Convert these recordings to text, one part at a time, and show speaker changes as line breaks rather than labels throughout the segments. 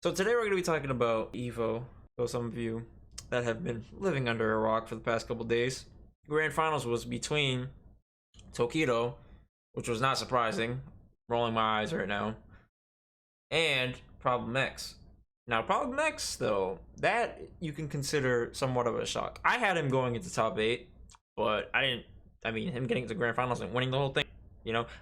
So today we're going to be talking about EVO. So some of you that have been living under a rock for the past couple days, grand finals was between Tokido, which was not surprising, rolling my eyes right now, and Problem X. Now Problem X though, that you can consider somewhat of a shock. I had him going into top 8, but I didn't. I mean, him getting to grand finals and winning the whole thing,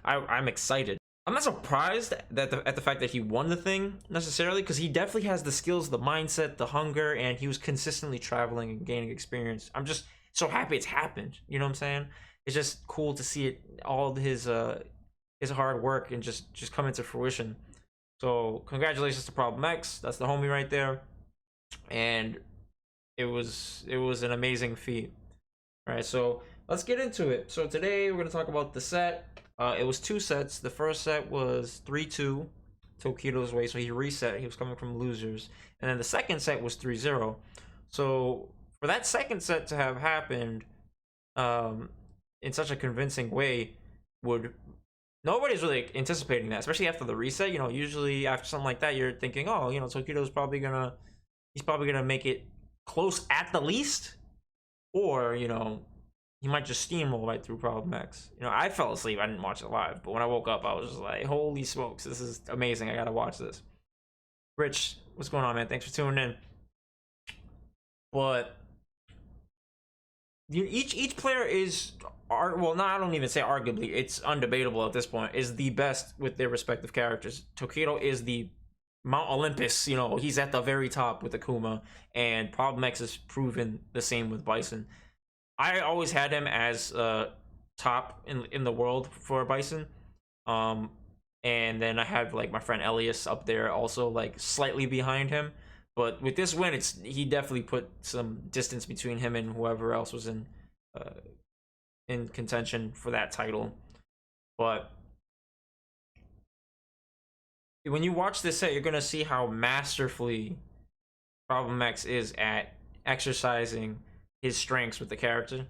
I'm excited. I'm not surprised that at the fact that he won the thing necessarily, because he definitely has the skills, the mindset, the hunger, and he was consistently traveling and gaining experience. I'm just so happy it's happened. You know what I'm saying? It's just cool to see it, all his hard work, and just come into fruition. So congratulations to Problem X. That's the homie right there, and it was an amazing feat. All right, so let's get into it. So today we're gonna talk about the set. It was 2 sets. The first set was 3-2 Tokido's way, so he reset. He was coming from losers. And then the second set was 3-0. So for that second set to have happened in such a convincing way, nobody's really anticipating that, especially after the reset. You know, usually after something like that, you're thinking, oh, Tokido's probably gonna make it close at the least, or he might just steamroll right through Problem X. I fell asleep. I didn't watch it live, but when I woke up, I was just like, holy smokes, this is amazing. I gotta watch this. Rich, what's going on, man? Thanks for tuning in. But each player is, well, no, I don't even say arguably. It's undebatable at this point. Is the best with their respective characters. Tokido is the Mount Olympus. He's at the very top with Akuma, and Problem X has proven the same with Bison. I always had him as top in the world for Bison. And then I have like my friend Elias up there also, like slightly behind him. But with this win, he definitely put some distance between him and whoever else was in contention for that title. But when you watch this set, you're gonna see how masterfully Problem X is at exercising his strengths with the character.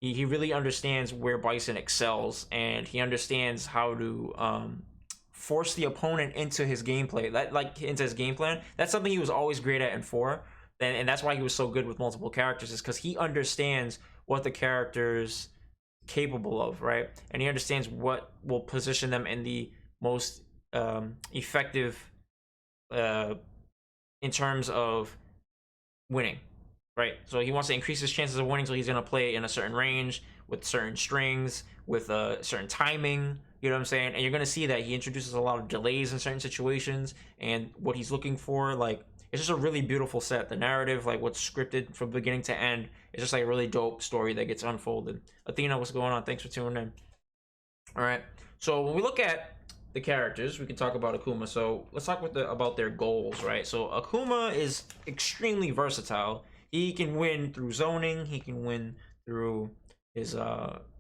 He really understands where Bison excels, and he understands how to force the opponent into his gameplay, into his game plan. That's something he was always great at in 4, and that's why he was so good with multiple characters, is because he understands what the character's capable of, right? And he understands what will position them in the most effective in terms of winning. Right, so he wants to increase his chances of winning, so he's going to play in a certain range with certain strings, with a certain timing. You know what I'm saying? And you're going to see that he introduces a lot of delays in certain situations, and what he's looking for, like, it's just a really beautiful set. The narrative, like what's scripted from beginning to end, it's just like a really dope story that gets unfolded. Athena, what's going on? Thanks for tuning in. All right, so when we look at the characters, we can talk about Akuma. So let's talk about their goals, right? So Akuma is extremely versatile. He can win through zoning. He can win through his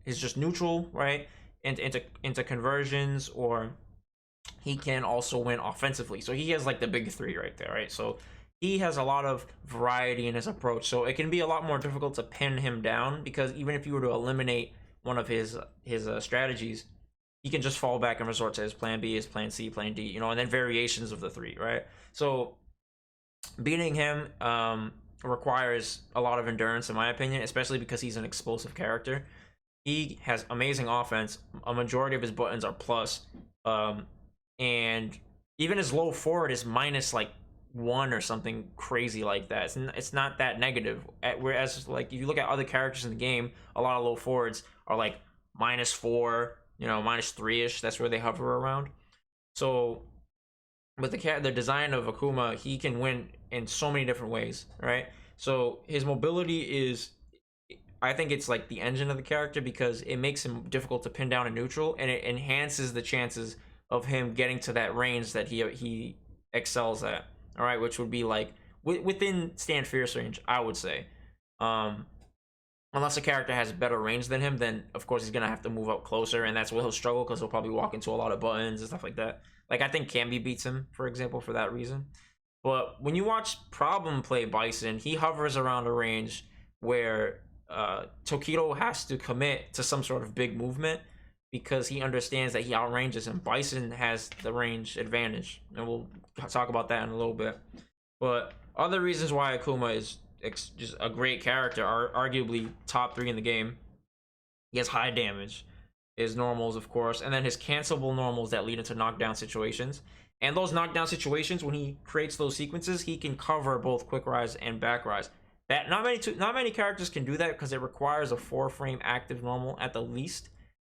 just neutral, right, and into conversions, or he can also win offensively. So he has like the big 3 right there, right? So he has a lot of variety in his approach. So it can be a lot more difficult to pin him down, because even if you were to eliminate one of his strategies, he can just fall back and resort to his plan B, his plan C, plan D, and then variations of the 3, right? So beating him requires a lot of endurance, in my opinion, especially because he's an explosive character. He has amazing offense. A majority of his buttons are plus, and even his low forward is minus like 1 or something crazy like that. It's not that negative. Whereas like if you look at other characters in the game, a lot of low forwards are like -4, -3ish. That's where they hover around. So with the design of Akuma, he can win in so many different ways, right? So his mobility is, I think it's like the engine of the character, because it makes him difficult to pin down in neutral, and it enhances the chances of him getting to that range that he excels at. All right, which would be like within stand fierce range, I would say. Unless a character has better range than him, then of course he's gonna have to move up closer, and that's where he'll struggle, because he'll probably walk into a lot of buttons and stuff like that. Like I think Camby beats him, for example, for that reason. But when you watch Problem play Bison, he hovers around a range where Tokido has to commit to some sort of big movement, because he understands that he outranges him. Bison has the range advantage, and we'll talk about that in a little bit. But other reasons why Akuma is just a great character are arguably top 3 in the game. He has high damage, his normals, of course, and then his cancelable normals that lead into knockdown situations. And those knockdown situations, when he creates those sequences, he can cover both quick rise and back rise. That not many characters can do that because it requires a 4-frame active normal at the least.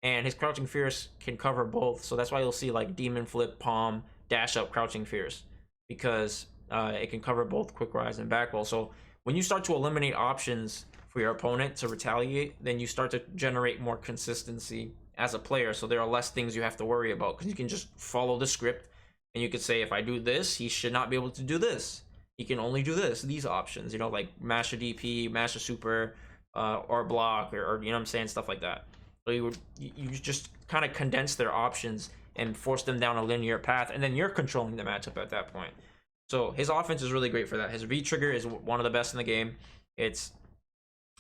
And his crouching fierce can cover both, so that's why you'll see like demon flip, palm, dash up, crouching fierce, because it can cover both quick rise and back roll. So when you start to eliminate options for your opponent to retaliate, then you start to generate more consistency as a player. So there are less things you have to worry about because you can just follow the script, and you could say, if I do this, he should not be able to do this. He can only do these options, you know, like mash a DP, mash a super, or block, or you know what I'm saying, stuff like that. So you just kind of condense their options and force them down a linear path, and then you're controlling the matchup at that point. So his offense is really great for that. His V trigger is one of the best in the game. It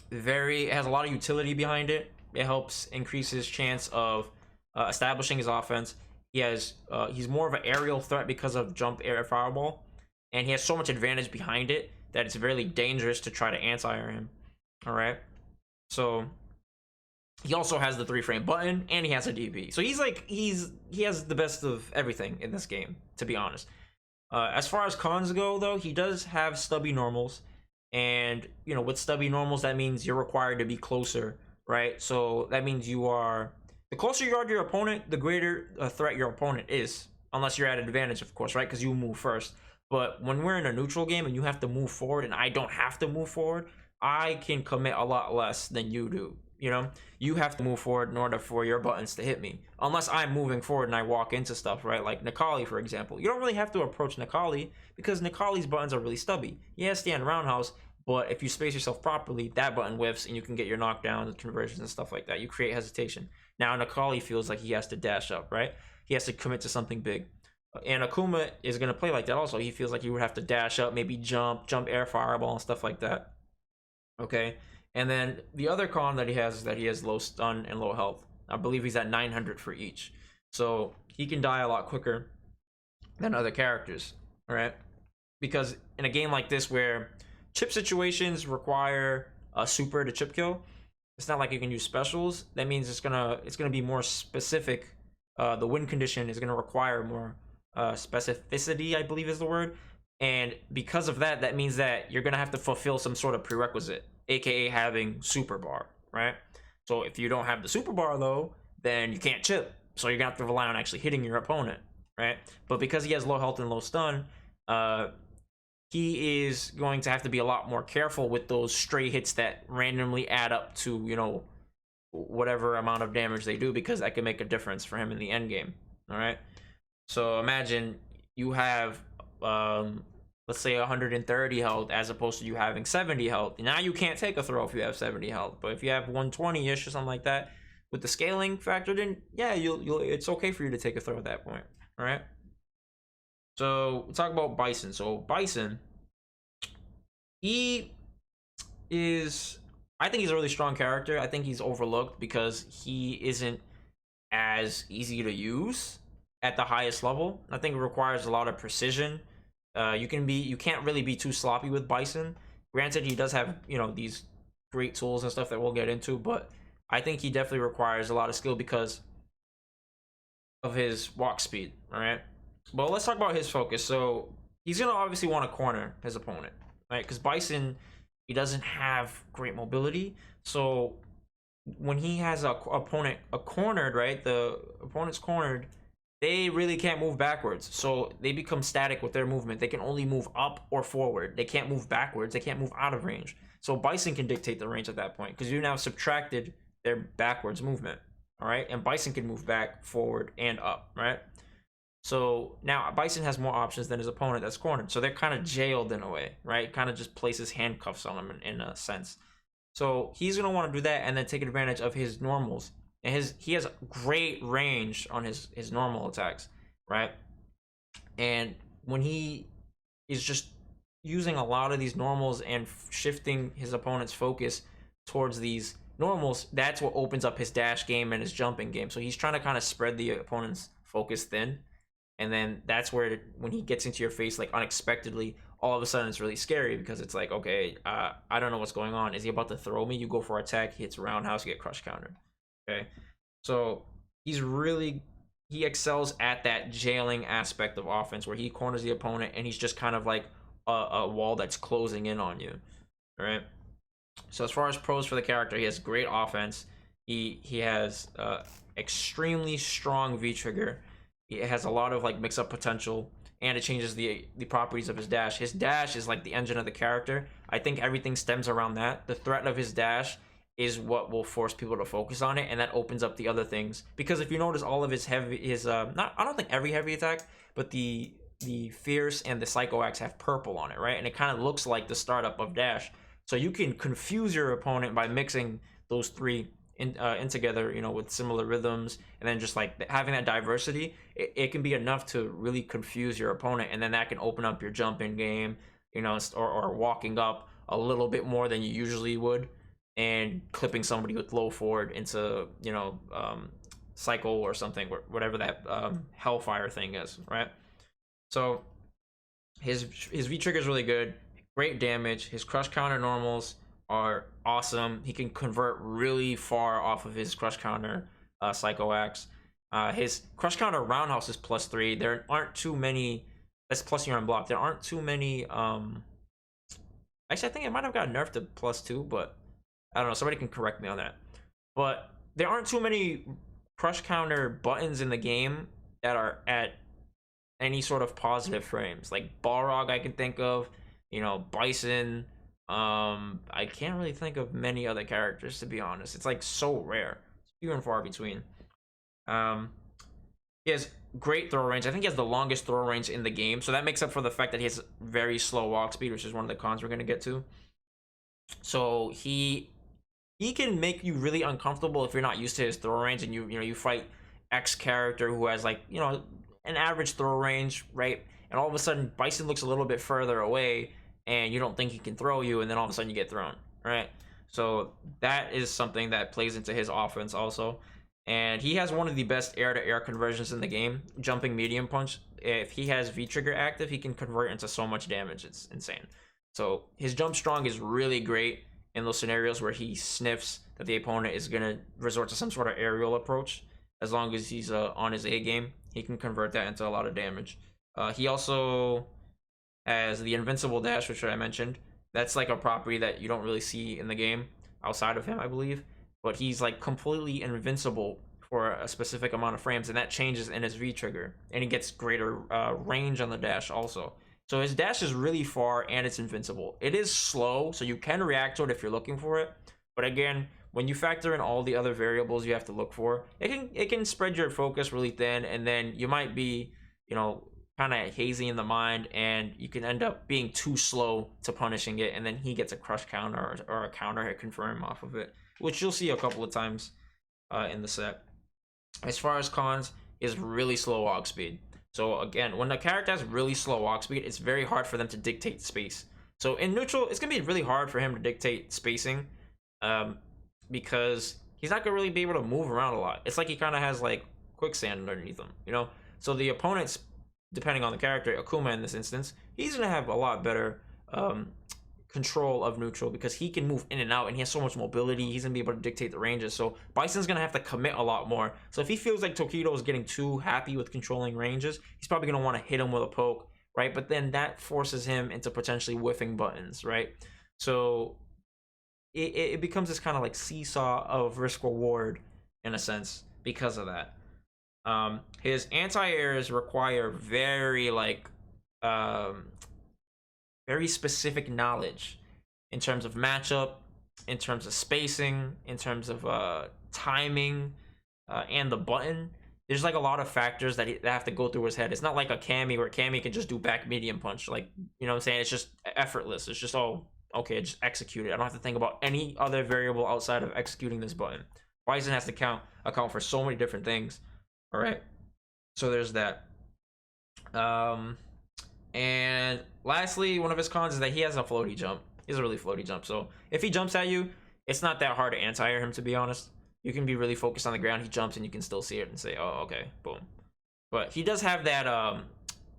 has a lot of utility behind it. It helps increase his chance of establishing his offense. He's more of an aerial threat because of jump air fireball, and he has so much advantage behind it that it's really dangerous to try to anti-air him. All right, so he also has the 3-frame button, and he has a DP. So he has the best of everything in this game, to be honest. As far as cons go, though, he does have stubby normals, and you know, with stubby normals, that means you're required to be closer, right? So that means the closer you are to your opponent, the greater a threat your opponent is, unless you're at an advantage, of course, right? Because you move first. But when we're in a neutral game and you have to move forward, and I don't have to move forward, I can commit a lot less than you do. You know, you have to move forward in order for your buttons to hit me, unless I'm moving forward and I walk into stuff, right? Like Nikali, for example. You don't really have to approach Nikali because Nikali's buttons are really stubby. He has stand roundhouse, but if you space yourself properly, that button whiffs and you can get your knockdowns and conversions and stuff like that. You create hesitation. Now Nikali feels like he has to dash up, right? He has to commit to something big. And Akuma is going to play like that also. He feels like he would have to dash up, maybe jump air fireball and stuff like that. Okay. And then the other con that he has is that he has low stun and low health. I believe he's at 900 for each. So he can die a lot quicker than other characters, all right? Because in a game like this where chip situations require a super to chip kill, it's not like you can use specials. That means it's gonna be more specific. The win condition is gonna require more specificity, I believe is the word. And because of that, that means that you're gonna have to fulfill some sort of prerequisite, aka having super bar, right? So if you don't have the super bar though, then you can't chip. So you're gonna have to rely on actually hitting your opponent, right? But because he has low health and low stun, he is going to have to be a lot more careful with those stray hits that randomly add up to, you know, whatever amount of damage they do, because that can make a difference for him in the end game. All right. So imagine you have let's say 130 health as opposed to you having 70 health. Now you can't take a throw if you have 70 health, but if you have 120-ish or something like that, with the scaling factored in, yeah, you'll it's okay for you to take a throw at that point. All right. So we'll talk about Bison. So Bison, I think he's a really strong character. I think he's overlooked because he isn't as easy to use at the highest level. I think it requires a lot of precision. You can't really be too sloppy with Bison. Granted, he does have, you know, these great tools and stuff that we'll get into, but I think he definitely requires a lot of skill because of his walk speed. All right. Well, let's talk about his focus. So he's gonna obviously want to corner his opponent, right? Because Bison, he doesn't have great mobility. So when he has a opponent cornered, right? The opponent's cornered, they really can't move backwards. So they become static with their movement. They can only move up or forward. They can't move backwards. They can't move out of range. So Bison can dictate the range at that point because you now subtracted their backwards movement. All right. And Bison can move back, forward, and up, right? So now Bison has more options than his opponent that's cornered. So they're kind of jailed in a way, right? Kind of just places handcuffs on him in a sense. So he's going to want to do that and then take advantage of his normals. And he has great range on his normal attacks, right? And when he is just using a lot of these normals and shifting his opponent's focus towards these normals, that's what opens up his dash game and his jumping game. So he's trying to kind of spread the opponent's focus thin, and then that's where when he gets into your face like unexpectedly, all of a sudden it's really scary because it's like, okay, I don't know what's going on. Is he about to throw me? You go for attack, he hits roundhouse, you get crush countered. Okay, so he excels at that jailing aspect of offense where he corners the opponent and he's just kind of like a wall that's closing in on you. All right. So as far as pros for the character, he has great offense. He has extremely strong V trigger. He has a lot of like mix up potential, and it changes the properties of his dash. His dash is like the engine of the character. I think everything stems around that. The threat of his dash is what will force people to focus on it, and that opens up the other things. Because if you notice, all of his not, I don't think every heavy attack, but the fierce and the psycho axe have purple on it, right? And it kind of looks like the startup of dash. So you can confuse your opponent by mixing those three in together, you know, with similar rhythms, and then just like having that diversity, it can be enough to really confuse your opponent, and then that can open up your jumping game, you know, or walking up a little bit more than you usually would, and clipping somebody with low forward into, you know, cycle or something, whatever that hellfire thing is, right? So his V trigger is really good, great damage. His crush counter normals are awesome. He can convert really far off of his crush counter psycho axe. His crush counter roundhouse is +3. There aren't too many. That's plus you're on block. There aren't too many. Actually, I think it might have got nerfed to +2, but I don't know. Somebody can correct me on that. But there aren't too many crush counter buttons in the game that are at any sort of positive frames. Like Balrog, I can think of. You know, Bison. I can't really think of many other characters, to be honest. It's like so rare. It's few and far between. He has great throw range. I think he has the longest throw range in the game, so that makes up for the fact that he has very slow walk speed, which is one of the cons we're going to get to. So he can make you really uncomfortable if you're not used to his throw range, and you fight X character who has like, you know, an average throw range, right? And all of a sudden Bison looks a little bit further away and you don't think he can throw you, and then all of a sudden you get thrown, right? So that is something that plays into his offense also. And he has one of the best air-to-air conversions in the game, jumping medium punch. If he has V-trigger active, he can convert into so much damage. It's insane. So his jump strong is really great in those scenarios where he sniffs that the opponent is going to resort to some sort of aerial approach. As long as he's on his A game, he can convert that into a lot of damage. He also has the invincible dash, which I mentioned. That's like a property that you don't really see in the game outside of him, I believe. But he's like completely invincible for a specific amount of frames, and that changes in his V trigger, and he gets greater range on the dash also. So his dash is really far, and it's invincible. It is slow, so you can react to it if you're looking for it. But again, when you factor in all the other variables you have to look for, it can spread your focus really thin, and then you might be, you know, kind of hazy in the mind, and you can end up being too slow to punishing it, and then he gets a crush counter or a counter hit confirm off of it, which you'll see a couple of times in the set. As far as cons, is really slow walk speed. So again, when the character has really slow walk speed, it's very hard for them to dictate space. So in neutral, it's gonna be really hard for him to dictate spacing, because he's not gonna really be able to move around a lot. It's like he kind of has like quicksand underneath him, you know. So the opponents, depending on the character, Akuma in this instance, he's gonna have a lot better control of neutral because he can move in and out, and he has so much mobility. He's gonna be able to dictate the ranges. So Bison's gonna have to commit a lot more. So if he feels like Tokido is getting too happy with controlling ranges, he's probably gonna want to hit him with a poke, right? But then that forces him into potentially whiffing buttons, right? So it becomes this kind of like seesaw of risk reward in a sense because of that. His anti-airs require very like very specific knowledge in terms of matchup, in terms of spacing, in terms of timing, and the button. There's like a lot of factors that have to go through his head. It's not like a Cammy where Cammy can just do back medium punch, like, you know what I'm saying? It's just effortless. It's just, oh, okay, just execute it. I don't have to think about any other variable outside of executing this button. Bison has to account for so many different things. All right, so there's that. And lastly, one of his cons is that he has a floaty jump. He has a really floaty jump. So if he jumps at you, it's not that hard to anti-air him, to be honest. You can be really focused on the ground, he jumps and you can still see it and say, oh, okay, boom. But he does have that,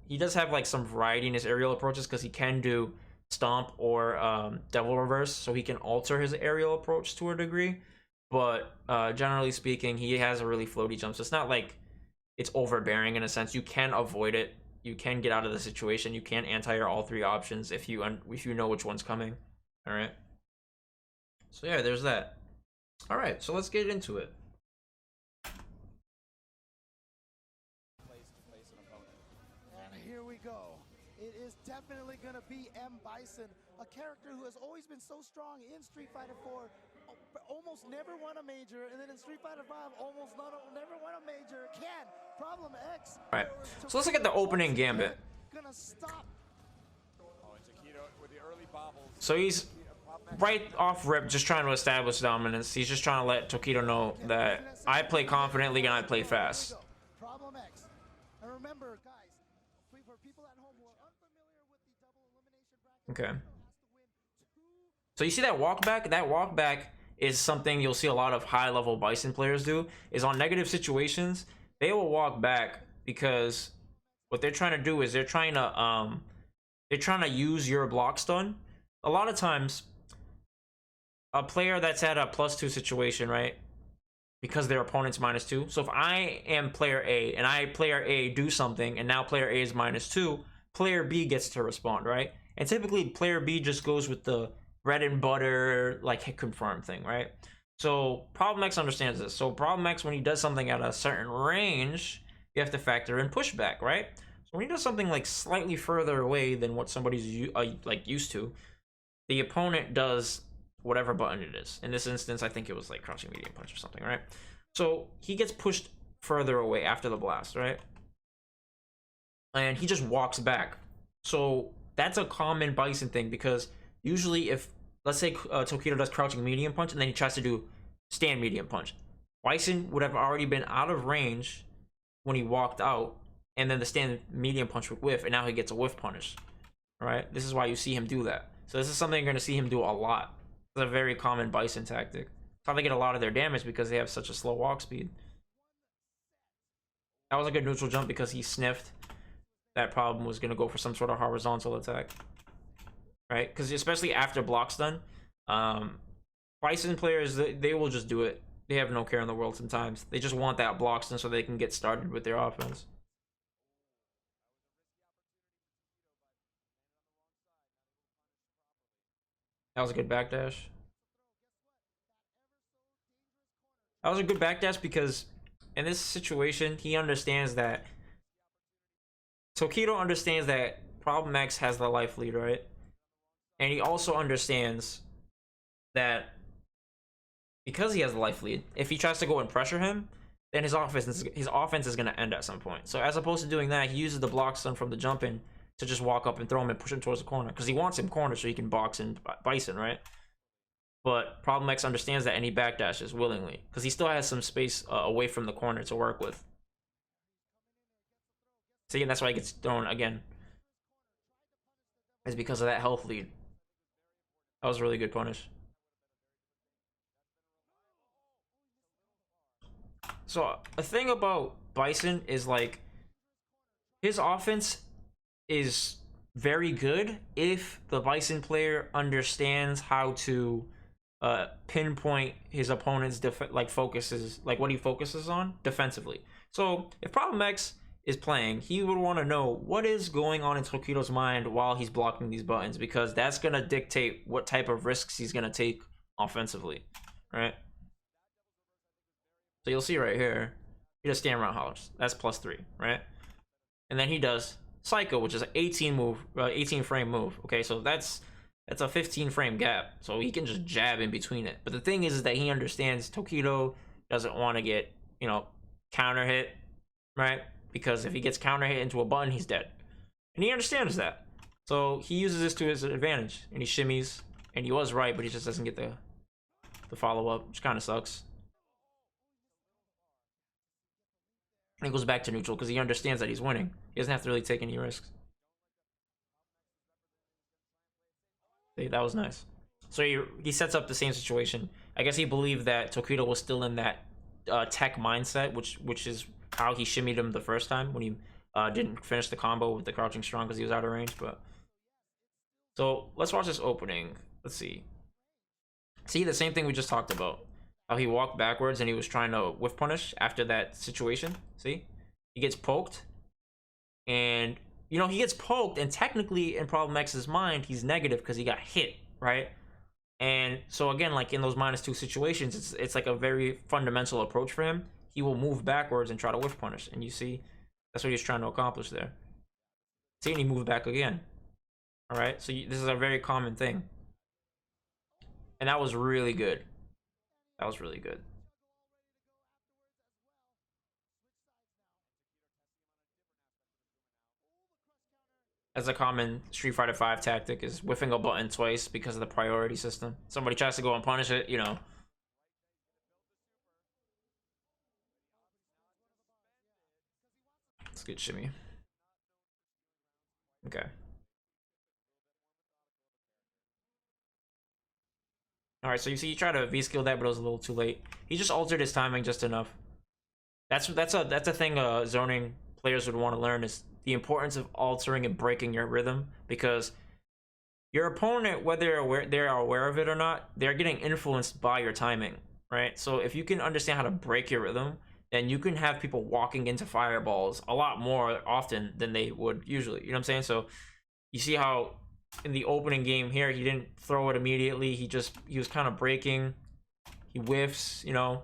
he does have like some variety in his aerial approaches because he can do stomp or devil reverse, so he can alter his aerial approach to a degree. But generally speaking, he has a really floaty jump, so it's not like it's overbearing in a sense. You can avoid it, you can get out of the situation, you can anti-air all three options if you know which one's coming. All right, so yeah, there's that. All right, so let's get into it.
And here we go. It is definitely going to be m.bison, a character who has always been so strong in Street Fighter 4, almost never won a major, and then in Street Fighter 5, never won a major. Can Problem X.
All right, so let's look at the opening gambit.
Gonna stop.
So he's right off rip just trying to establish dominance. He's just trying to let Tokido know that I play confidently and I play fast.
Problem X. And remember, guys, for people at home who are unfamiliar with the double elimination bracket,
okay. So you see that walk back? That walk back is something you'll see a lot of high-level Bison players do. Is on negative situations, they will walk back because what they're trying to do is they're trying to use your block stun. A lot of times, a player that's at a +2 situation, right? Because their opponent's -2. So if I am player A and player A do something and now player A is -2, player B gets to respond, right? And typically player B just goes with the bread and butter like hit confirm thing, right? So Problem X understands this. So Problem X, when he does something at a certain range, you have to factor in pushback, right? So when he does something like slightly further away than what somebody's like used to, the opponent does whatever button it is. In this instance, I think it was like crouching medium punch or something, right? So he gets pushed further away after the blast, right? And he just walks back. So that's a common Bison thing, because usually if, let's say Tokido does crouching medium punch and then he tries to do stand medium punch, Bison would have already been out of range when he walked out, and then the stand medium punch would whiff, and now he gets a whiff punish. All right, this is why you see him do that. So this is something you're going to see him do a lot. It's a very common Bison tactic. It's how they get a lot of their damage, because they have such a slow walk speed. That was a good neutral jump because he sniffed that Problem was going to go for some sort of horizontal attack. Right? Because especially after block stun, Bison players, they will just do it. They have no care in the world sometimes. They just want that block stun so they can get started with their offense. That was a good backdash. That was a good backdash because in this situation, he understands that Tokido understands that Problem X has the life lead, right? And he also understands that because he has the life lead, if he tries to go and pressure him, then his offense is going to end at some point. So as opposed to doing that, he uses the block stun from the jump in to just walk up and throw him and push him towards the corner, because he wants him cornered so he can box in Bison, right? But Problem X understands that, and he backdashes willingly because he still has some space away from the corner to work with. See, and that's why he gets thrown again. It's because of that health lead. That was a really good punish. So a thing about Bison is like his offense is very good if the Bison player understands how to pinpoint his opponent's focuses, like what he focuses on defensively. So if Problem X is playing, he would want to know what is going on in Tokido's mind while he's blocking these buttons, because that's going to dictate what type of risks he's going to take offensively, right? So you'll see right here, he does stand around hollers. That's +3, right? And then he does Psycho, which is an 18 frame move. Okay, so that's a 15 frame gap, so he can just jab in between it. But the thing is that he understands Tokido doesn't want to get, you know, counter hit, right? Because if he gets counter hit into a button, he's dead, and he understands that. So he uses this to his advantage, and he shimmies. And he was right, but he just doesn't get the follow up, which kind of sucks. And he goes back to neutral because he understands that he's winning. He doesn't have to really take any risks. See, that was nice. So he sets up the same situation. I guess he believed that Tokido was still in that tech mindset, which is how he shimmied him the first time when he didn't finish the combo with the crouching strong because he was out of range. But so let's watch this opening. Let's see. See the same thing we just talked about. How he walked backwards and he was trying to whiff punish after that situation. See, he gets poked, and you know he gets poked, and technically in Problem X's mind he's negative because he got hit, right? And so again, like in those -2 situations, it's like a very fundamental approach for him. He will move backwards and try to whiff punish, and you see that's what he's trying to accomplish there. See, and he moved back again. All right, so this is a very common thing, and that was really good. That was really good. As a common Street Fighter V tactic is whiffing a button twice because of the priority system. Somebody tries to go and punish it, you know. It's good shimmy. Okay. Alright, so you see he tried to V-skill that, but it was a little too late. He just altered his timing just enough. That's a thing zoning players would want to learn, is the importance of altering and breaking your rhythm, because your opponent, whether they're aware of it or not, they're getting influenced by your timing, right? So if you can understand how to break your rhythm, then you can have people walking into fireballs a lot more often than they would usually. You know what I'm saying? So you see how in the opening game here, he didn't throw it immediately. He was kind of breaking. He whiffs, you know,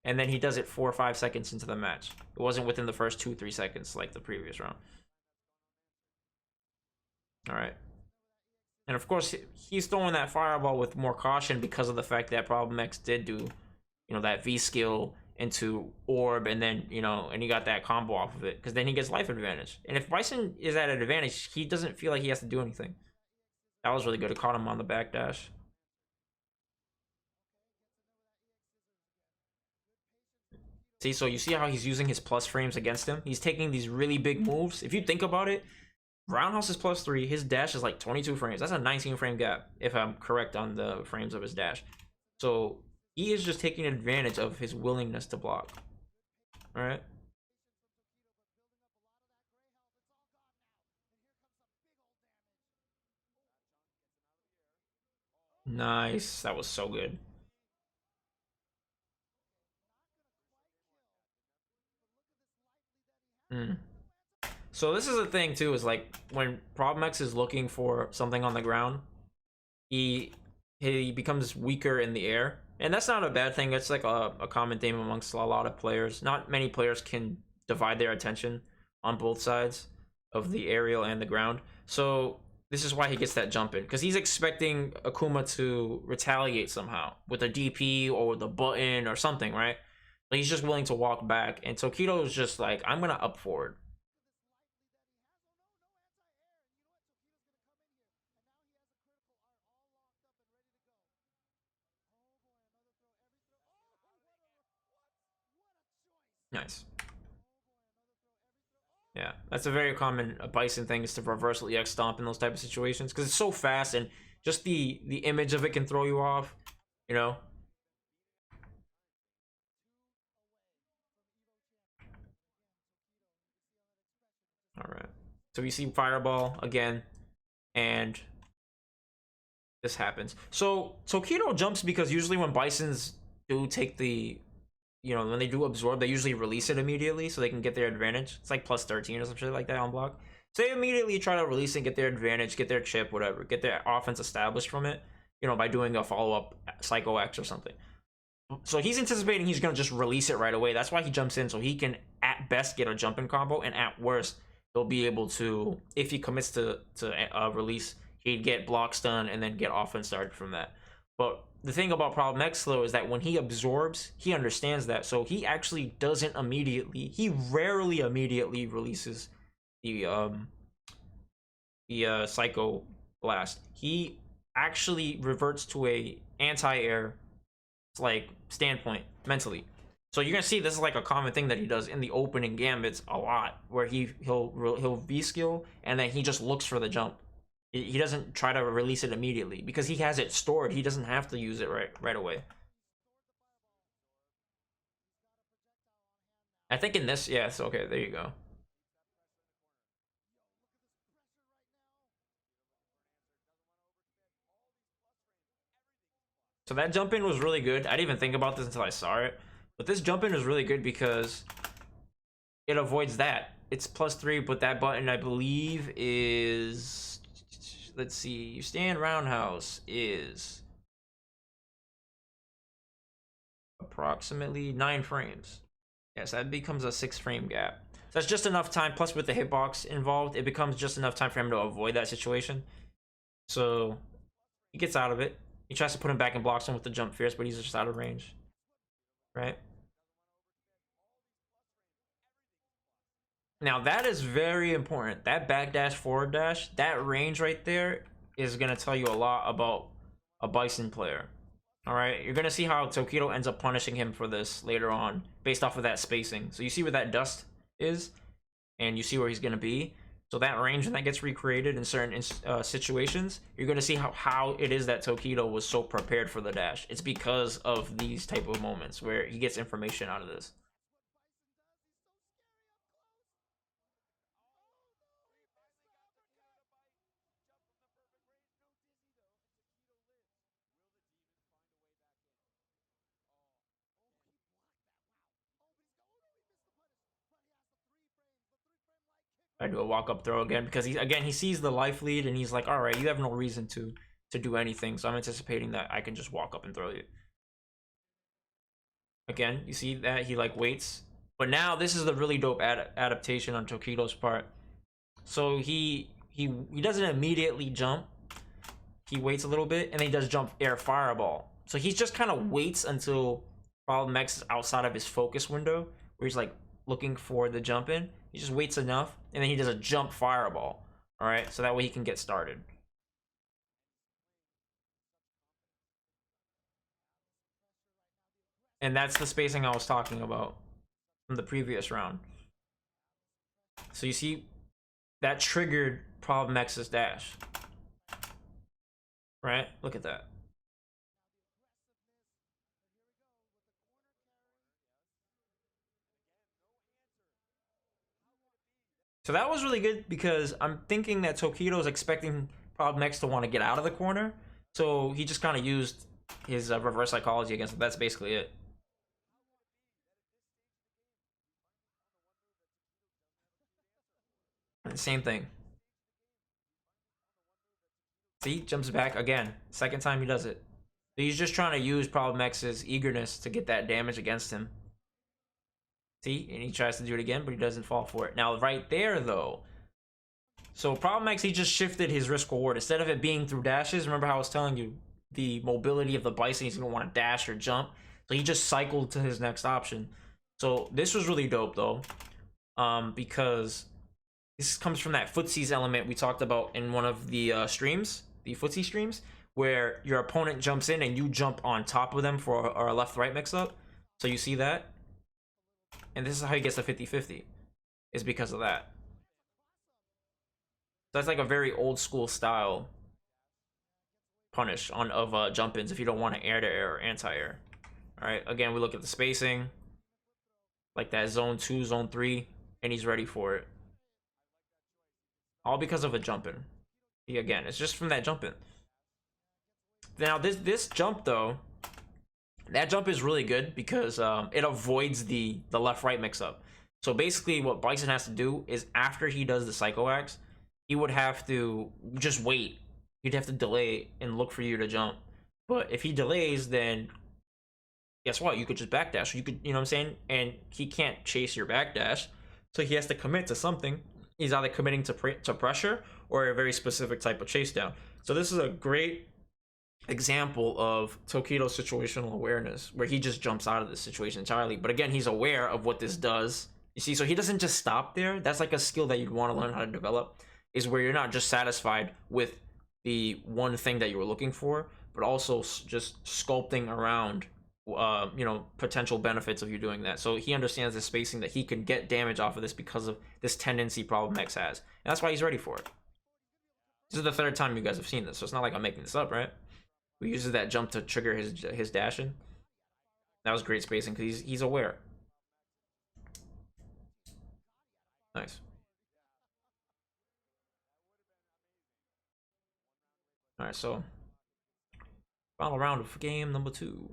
and then he does it 4 or 5 seconds into the match. It wasn't within the first 2-3 seconds like the previous round. All right. And of course, he's throwing that fireball with more caution because of the fact that Problem X did do, you know, that V skill into orb, and then, you know, and he got that combo off of it, because then he gets life advantage. And if Bison is at an advantage, he doesn't feel like he has to do anything. That was really good. It caught him on the backdash. See, so you see how he's using his plus frames against him? He's taking these really big moves. If you think about it, Roundhouse is +3. His dash is like 22 frames. That's a 19 frame gap, if I'm correct on the frames of his dash. So he is just taking advantage of his willingness to block. All right. Nice. That was so good. Mm. So this is a thing too, is like when Problem X is looking for something on the ground, he becomes weaker in the air. And that's not a bad thing. It's like a common theme amongst a lot of players. Not many players can divide their attention on both sides of the aerial and the ground. So this is why he gets that jump in, because he's expecting Akuma to retaliate somehow with a DP or with a button or something, right? But he's just willing to walk back, and Tokido is just like, I'm gonna up forward. Nice. Yeah, that's a very common Bison thing, is to reversal EX stomp in those type of situations, because it's so fast, and just the image of it can throw you off, you know. All right, so we see fireball again, and this happens. So Tokido jumps because usually when Bisons do take the, you know, when they do absorb, they usually release it immediately so they can get their advantage. It's like +13 or some shit like that on block. So they immediately try to release and get their advantage, get their chip, whatever, get their offense established from it, you know, by doing a follow-up Psycho X or something. So he's anticipating he's going to just release it right away. That's why he jumps in, so he can at best get a jump-in combo, and at worst he'll be able to, if he commits to release, he'd get block stun and then get offense started from that. But the thing about Problem X though is that when he absorbs, he understands that, so he actually doesn't immediately, he rarely immediately releases the Psycho Blast. He actually reverts to a anti-air like standpoint mentally. So you're gonna see this is like a common thing that he does in the opening gambits a lot, where he'll V skill and then he just looks for the jump. He doesn't try to release it immediately because he has it stored. He doesn't have to use it right away. I think in this, yes, okay, there you go. So that jump in was really good. I didn't even think about this until I saw it. But this jump in is really good because it avoids that. It's +3, but that button I believe is, let's see, you stand roundhouse is approximately 9 frames. Yes, that becomes a 6-frame gap. So that's just enough time, plus with the hitbox involved, it becomes just enough time for him to avoid that situation. So he gets out of it. He tries to put him back and blocks him with the jump fierce, but he's just out of range. Right? Now that is very important. That backdash, forward dash, that range right there is gonna tell you a lot about a Bison player. All right, you're gonna see how Tokido ends up punishing him for this later on, based off of that spacing. So you see where that dust is, and you see where he's gonna be. So that range, when that gets recreated in certain situations, you're gonna see how it is that Tokido was so prepared for the dash. It's because of these type of moments where he gets information out of this. I do a walk up throw again because he sees the life lead and he's like, all right, you have no reason to do anything, so I'm anticipating that I can just walk up and throw you. Again, you see that he like waits, but now this is the really dope adaptation on Tokido's part. So he doesn't immediately jump. He waits a little bit and then he does jump air fireball. So he just kind of waits until Problem X is outside of his focus window where he's like looking for the jump in. He just waits enough and then he does a jump fireball. All right, so that way he can get started. And that's the spacing I was talking about from the previous round. So you see that triggered Problem X's dash. Right? Look at that. So that was really good because I'm thinking that Tokido is expecting Problem X to want to get out of the corner. So he just kind of used his reverse psychology against it. That's basically it. And same thing. See, jumps back again. Second time he does it. So he's just trying to use Problem X's eagerness to get that damage against him. See, and he tries to do it again, but he doesn't fall for it. Now, right there, though. So Problem X, he just shifted his risk reward. Instead of it being through dashes, remember how I was telling you, the mobility of the Bison, he's going to want to dash or jump. So he just cycled to his next option. So this was really dope, though, because this comes from that footsies element we talked about in one of the streams, the footsie streams, where your opponent jumps in and you jump on top of them for a left-right mix-up. So you see that? And this is how he gets the 50-50, is because of that. So that's like a very old school style punish on of jump-ins if you don't want to air-to-air or anti-air. All right, again, we look at the spacing, like that zone 2, zone 3, and he's ready for it. All because of a jump-in. Again, it's just from that jump-in. Now, this jump, though, that jump is really good because it avoids the left-right mix-up. So basically what Bison has to do is after he does the Psycho Axe, he would have to just wait. He'd have to delay and look for you to jump. But if he delays, then guess what? You could just backdash. You could, you know what I'm saying? And he can't chase your backdash. So he has to commit to something. He's either committing to pressure or a very specific type of chase down. So this is a great example of Tokido's situational awareness, where he just jumps out of this situation entirely. But again, he's aware of what this does. You see, so he doesn't just stop there. That's like a skill that you'd want to learn how to develop, is where you're not just satisfied with the one thing that you were looking for, but also just sculpting around potential benefits of you doing that. So he understands the spacing, that he can get damage off of this because of this tendency Problem X has, and that's why he's ready for it. This is the third time you guys have seen this, so it's not like I'm making this up, right? He uses that jump to trigger his dash in. That was great spacing because he's aware. Nice. All right, so final round of game number 2.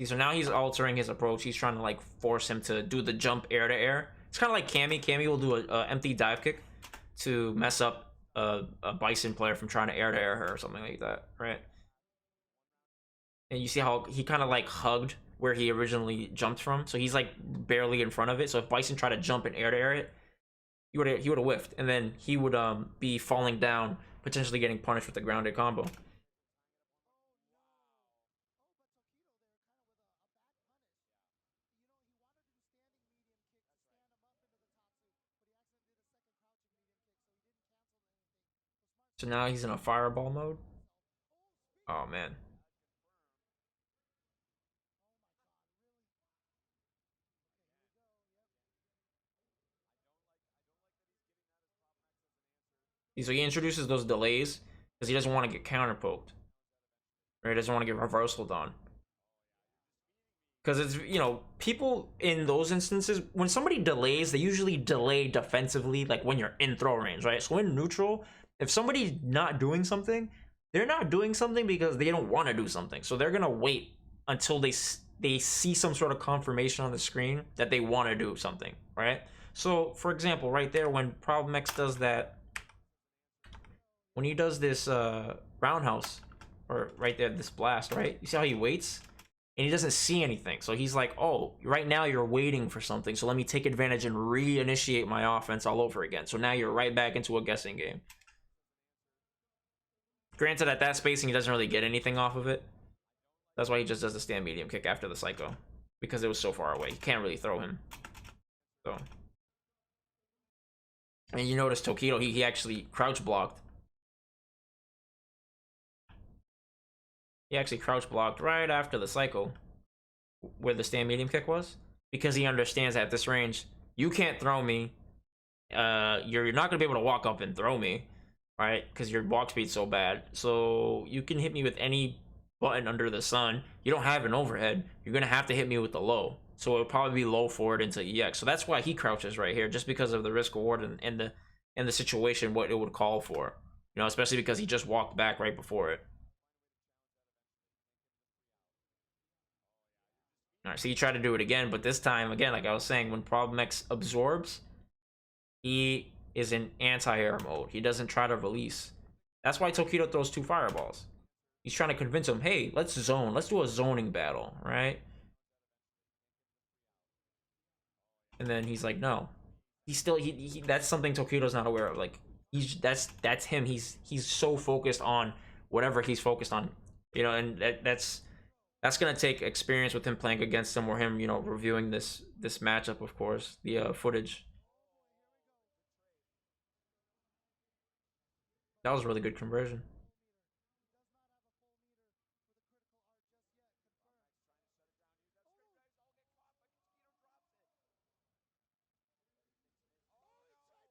So now he's altering his approach. He's trying to like force him to do the jump air to air. It's kind of like Cammy. Cammy will do a empty dive kick to mess up a Bison player from trying to air her or something like that, right? And you see how he kind of like hugged where he originally jumped from, so he's like barely in front of it. So if Bison tried to jump and air to air it, he would have whiffed, and then he would be falling down, potentially getting punished with the grounded combo. So now he's in a fireball mode. Oh man. So he introduces those delays because he doesn't want to get counter poked. Or he doesn't want to get reversal done. Because it's, you know, people in those instances, when somebody delays, they usually delay defensively, like when you're in throw range, right? So in neutral, if somebody's not doing something, they're not doing something because they don't want to do something. So they're going to wait until they see some sort of confirmation on the screen that they want to do something, right? So, for example, right there, when Problem X does that, when he does this roundhouse, or right there, this blast, right? You see how he waits? And he doesn't see anything. So he's like, oh, right now you're waiting for something. So let me take advantage and reinitiate my offense all over again. So now you're right back into a guessing game. Granted, at that spacing, he doesn't really get anything off of it. That's why he just does the stand medium kick after the psycho. Because it was so far away. You can't really throw him. So. And you notice Tokido, he actually crouch blocked. He actually crouch blocked right after the cycle where the stand medium kick was, because he understands that at this range you can't throw me. You're not gonna be able to walk up and throw me, right? Because your walk speed's so bad. So you can hit me with any button under the sun. You don't have an overhead. You're gonna have to hit me with the low. So it'll probably be low forward into EX. So that's why he crouches right here, just because of the risk reward and the situation, what it would call for. You know, especially because he just walked back right before it. All right, so he tried to do it again, but this time, again, like I was saying, when Problem X absorbs, he is in anti-air mode. He doesn't try to release. That's why Tokido throws 2 fireballs. He's trying to convince him, hey, let's zone. Let's do a zoning battle, right? And then he's like, no. He's still, that's something Tokido's not aware of. Like, that's him. He's so focused on whatever he's focused on. You know, and that's gonna take experience with him playing against him, or him, you know, reviewing this matchup, of course, the footage. That was a really good conversion.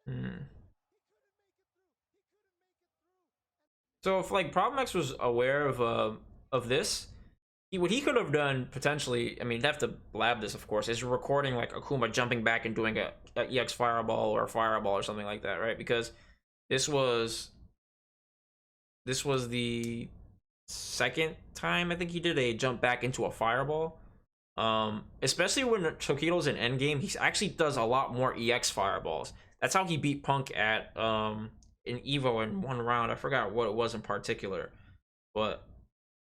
Hmm. So if like Problem X was aware of this, what he could have done potentially, I mean, he'd have to lab this, of course, is recording like Akuma jumping back and doing a EX fireball or a fireball or something like that, right? Because this was the second time I think he did a jump back into a fireball. Especially when Tokido's in endgame, he actually does a lot more EX fireballs. That's how he beat Punk at in EVO in one round. I forgot what it was in particular, but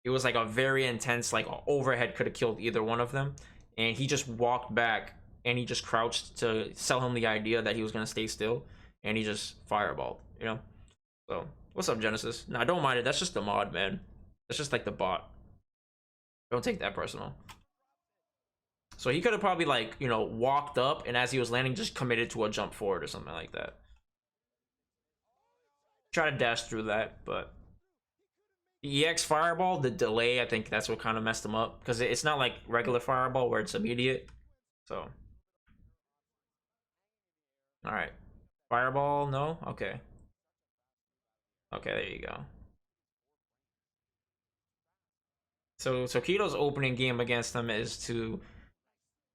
it was like a very intense, like overhead could have killed either one of them, and he just walked back and he just crouched to sell him the idea that he was gonna stay still, and he just fireballed, you know. So what's up, Genesis? Nah, don't mind it. That's just the mod, man. That's just like the bot. Don't take that personal. So he could have probably, like, you know, walked up and as he was landing just committed to a jump forward or something like that. Try to dash through that, but the EX fireball, the delay, I think that's what kind of messed him up, because it's not like regular fireball where it's immediate. So all right, fireball, no, okay. Okay, there you go. So Tokido's opening game against him is to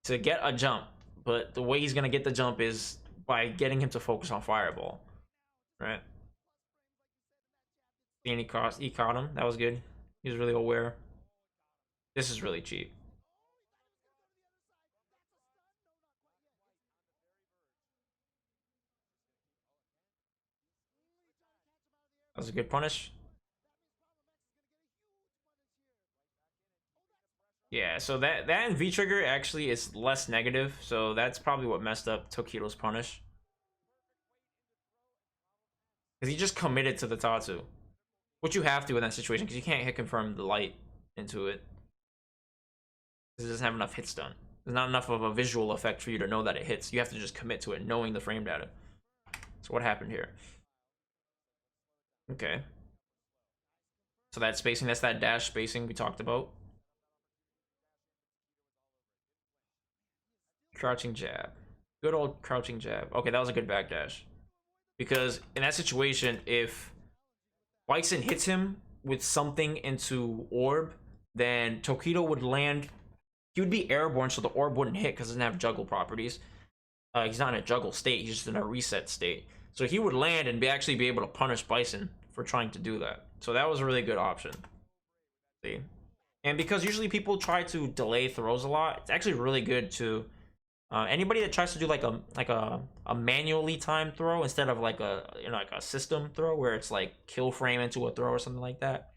get a jump, but the way he's gonna get the jump is by getting him to focus on Fireball, right? And he caught him. That was good. He was really aware. This is really cheap. That was a good punish. Yeah, so that and V trigger actually is less negative, so that's probably what messed up Tokido's punish. Because he just committed to the Tatsu. Which you have to in that situation, because you can't hit confirm the light into it. Because it doesn't have enough hit stun. There's not enough of a visual effect for you to know that it hits. You have to just commit to it, knowing the frame data. So what happened here? Okay. So that spacing, that's that dash spacing we talked about. Crouching jab. Good old crouching jab. Okay, that was a good backdash. Because in that situation, if Bison hits him with something into orb, then Tokido would land. He would be airborne, so the orb wouldn't hit because it doesn't have juggle properties. He's not in a juggle state, he's just in a reset state. So he would land and actually be able to punish Bison for trying to do that. So that was a really good option. See? And because usually people try to delay throws a lot, it's actually really good to anybody that tries to do like a manually timed throw instead of like a like a system throw where it's like kill frame into a throw or something like that.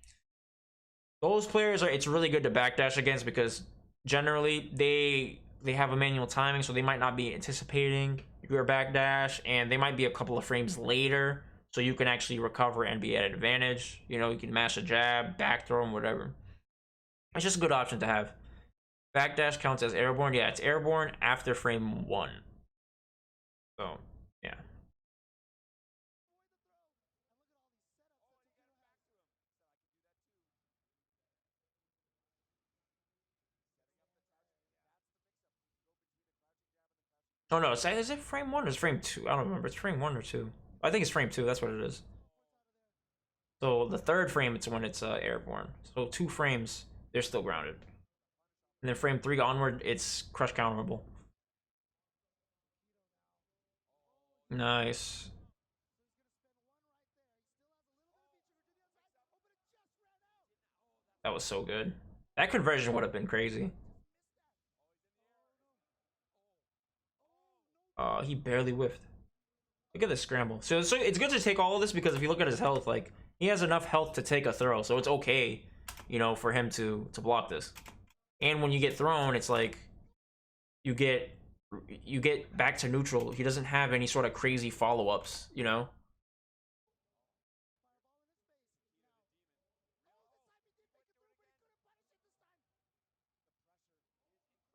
Those players it's really good to backdash against because generally they have a manual timing, so they might not be anticipating your backdash, and they might be a couple of frames later, so you can actually recover and be at an advantage. You can mash a jab, back throw, and whatever. It's just a good option to have. Backdash counts as airborne. Yeah, it's airborne after frame 1. So, yeah. Oh no, is it frame 1 or is it frame 2? I don't remember. It's frame 1 or 2. I think it's frame 2. That's what it is. So the third frame, it's when it's airborne. So 2 frames, they're still grounded. And then frame 3 onward, it's crush counterable. Nice. That was so good. That conversion would have been crazy. He barely whiffed. Look at this scramble. So it's good to take all of this because if you look at his health, like he has enough health to take a throw, so it's okay, for him to block this. And when you get thrown, it's like you get back to neutral. He doesn't have any sort of crazy follow-ups,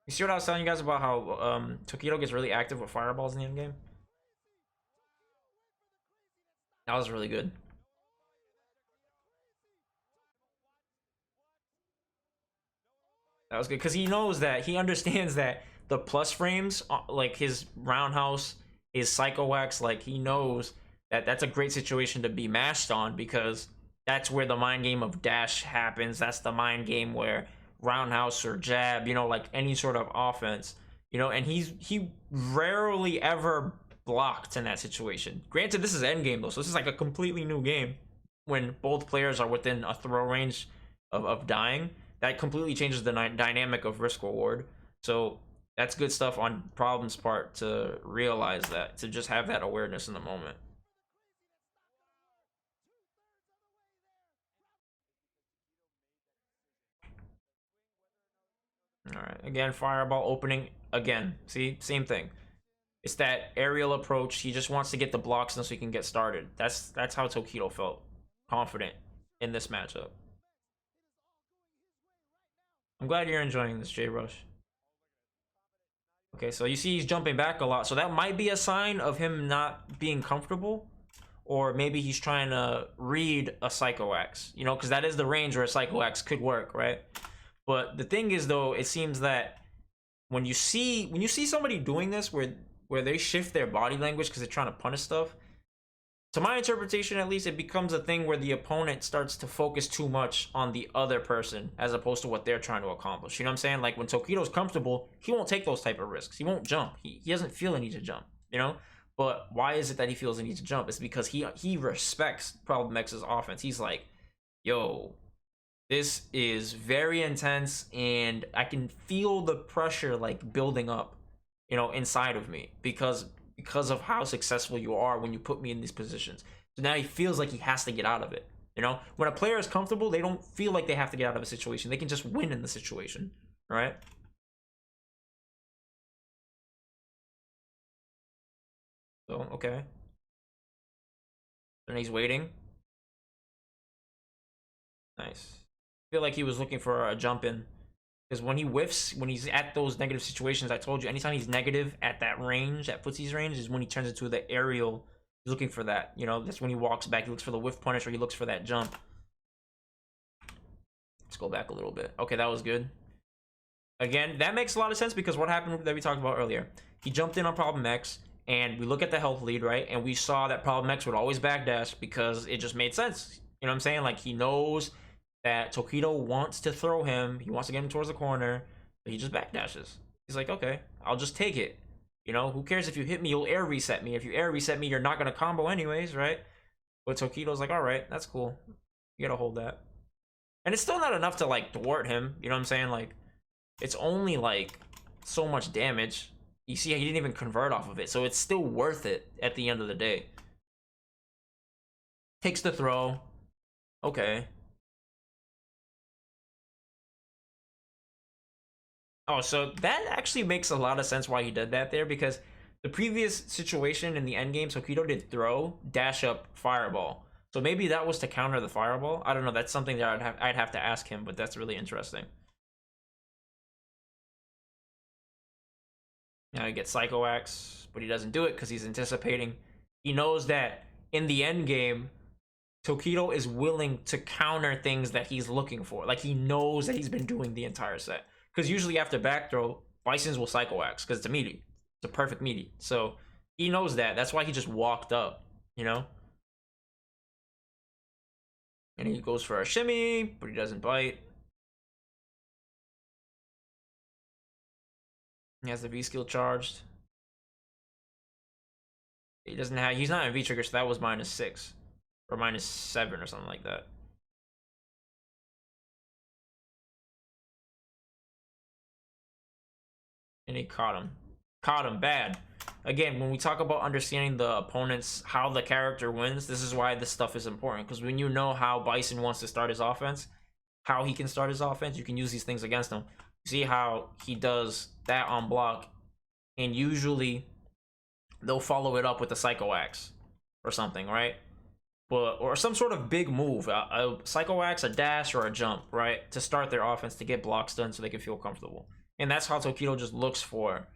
You see what I was telling you guys about how Tokido gets really active with fireballs in the end game? That was really good. That was good because he understands that the plus frames, like his roundhouse, his psycho wax, like he knows that that's a great situation to be mashed on because that's where the mind game of dash happens. That's the mind game where roundhouse or jab, like any sort of offense, and he rarely ever blocked in that situation. Granted, this is endgame though, so this is like a completely new game when both players are within a throw range of dying. That completely changes the dynamic of risk reward. So that's good stuff on Problem's part to realize that, to just have that awareness in the moment. All right, again, fireball opening again. See, same thing. It's that aerial approach. He just wants to get the blocks so he can get started. That's how Tokido felt confident in this matchup. I'm glad you're enjoying this, J Rush. Okay, so you see he's jumping back a lot. So that might be a sign of him not being comfortable. Or maybe he's trying to read a Psycho Axe. Because that is the range where a Psycho Axe could work, right? But the thing is, though, it seems that when you see somebody doing this where they shift their body language because they're trying to punish stuff, to my interpretation at least, it becomes a thing where the opponent starts to focus too much on the other person as opposed to what they're trying to accomplish. You know what I'm saying? Like when Tokido's comfortable, he won't take those type of risks. He won't jump. He doesn't feel a need to jump, you know? But why is it that he feels a need to jump? It's because he respects Problem X's offense. He's like, yo, this is very intense and I can feel the pressure like building up, you know, inside of me because of how successful you are when you put me in these positions. So now he feels like he has to get out of it. You know, when a player is comfortable, they don't feel like they have to get out of a situation. They can just win in the situation, right? So, okay. And he's waiting. Nice. I feel like he was looking for a jump in. Because when he whiffs, when he's at those negative situations, I told you, anytime he's negative at that range, at Footsie's range, is when he turns into the aerial. He's looking for that. You know, that's when he walks back. He looks for the whiff punish or he looks for that jump. Let's go back a little bit. Okay, that was good. Again, that makes a lot of sense because what happened that we talked about earlier. He jumped in on Problem X, and we look at the health lead, right? And we saw that Problem X would always backdash because it just made sense. You know what I'm saying? Like, he knows that Tokido wants to throw him. He wants to get him towards the corner, but he just backdashes. He's like, okay, I'll just take it. You know, who cares if you hit me? You'll air reset me. If you air reset me, you're not going to combo anyways, right? But Tokido's like, all right, that's cool. You got to hold that. And it's still not enough to, like, thwart him. You know what I'm saying? Like, it's only, like, so much damage. You see, he didn't even convert off of it. So it's still worth it at the end of the day. Takes the throw. Okay. Oh, so that actually makes a lot of sense why he did that there, because the previous situation in the end game, Tokido did throw, dash up, fireball. So maybe that was to counter the fireball. I don't know. That's something that I'd have to ask him, but that's really interesting. Now he gets Psycho Axe, but he doesn't do it because he's anticipating. He knows that in the end game, Tokido is willing to counter things that he's looking for. Like, he knows that he's been doing the entire set. Because usually after back throw, Bisons will Psycho Axe because it's a meaty. It's a perfect meaty. So he knows that. That's why he just walked up, you know? And he goes for a shimmy, but he doesn't bite. He has the V skill charged. He doesn't have, he's not in V trigger, so that was -6 or -7 or something like that. And he caught him. Caught him bad. Again, when we talk about understanding the opponents, how the character wins, this is why this stuff is important. Because when you know how Bison wants to start his offense, how he can start his offense, you can use these things against him. See how he does that on block, and usually they'll follow it up with a Psycho Axe or something, right? But or some sort of big move, a Psycho Axe, a dash, or a jump, right? To start their offense, to get blocks done so they can feel comfortable. And that's how Tokido just looks for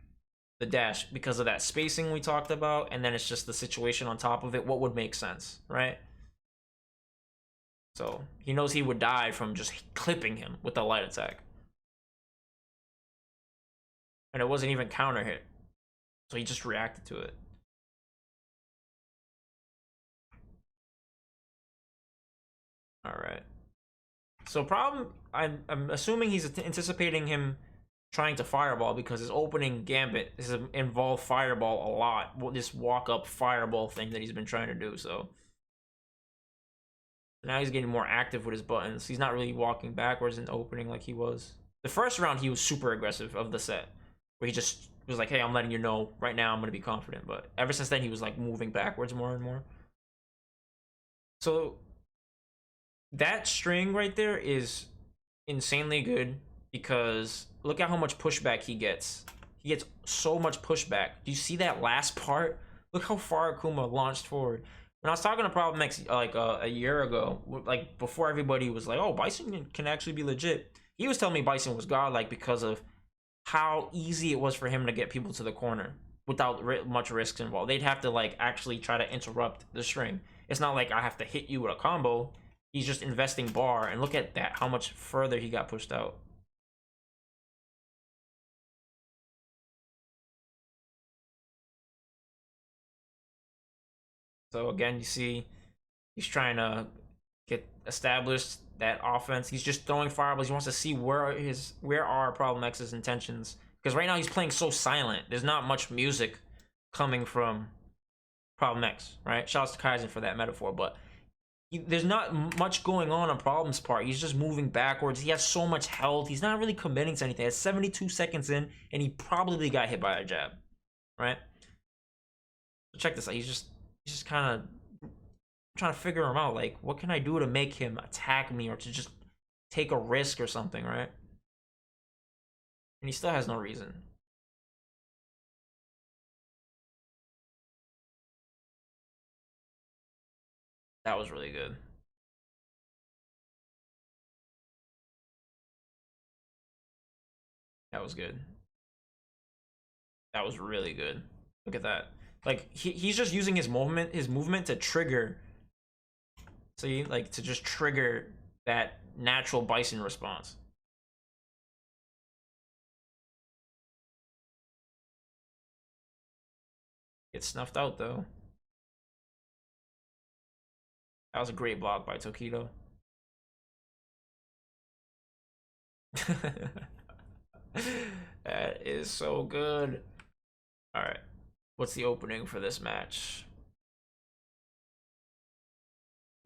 the dash, because of that spacing we talked about, and then it's just the situation on top of it. What would make sense, right? So he knows he would die from just clipping him with the light attack. And it wasn't even counter hit. So he just reacted to it. Alright. So problem, I'm assuming he's anticipating him trying to fireball because his opening gambit has involved fireball a lot. This walk up fireball thing that he's been trying to do. So now he's getting more active with his buttons. He's not really walking backwards in the opening like he was. The first round he was super aggressive of the set, where he just was like, hey, I'm letting you know right now I'm going to be confident. But ever since then he was like moving backwards more and more. So that string right there is insanely good because look at how much pushback he gets. He gets so much pushback. Do you see that last part? Look how far Akuma launched forward. When I was talking to Problem X like a year ago, like before everybody was like, oh, Bison can actually be legit. He was telling me Bison was godlike because of how easy it was for him to get people to the corner without much risks involved. They'd have to like actually try to interrupt the string. It's not like I have to hit you with a combo. He's just investing bar, and look at that, how much further he got pushed out. So again, you see he's trying to get established that offense. He's just throwing fireballs. He wants to see where are Problem X's intentions, because right now he's playing so silent. There's not much music coming from Problem X, right? Shouts to Kaizen for that metaphor, but there's not much going on Problem's part. He's just moving backwards. He has so much health. He's not really committing to anything. It's 72 seconds in, and he probably got hit by a jab, right? So check this out. He's just kind of trying to figure him out. Like, what can I do to make him attack me or to just take a risk or something, right? And he still has no reason. That was really good. That was good. That was really good. Look at that. Like he's just using his movement to trigger. See, like to just trigger that natural bison response. Gets snuffed out though. That was a great block by Tokido. That is so good. All right, what's the opening for this match?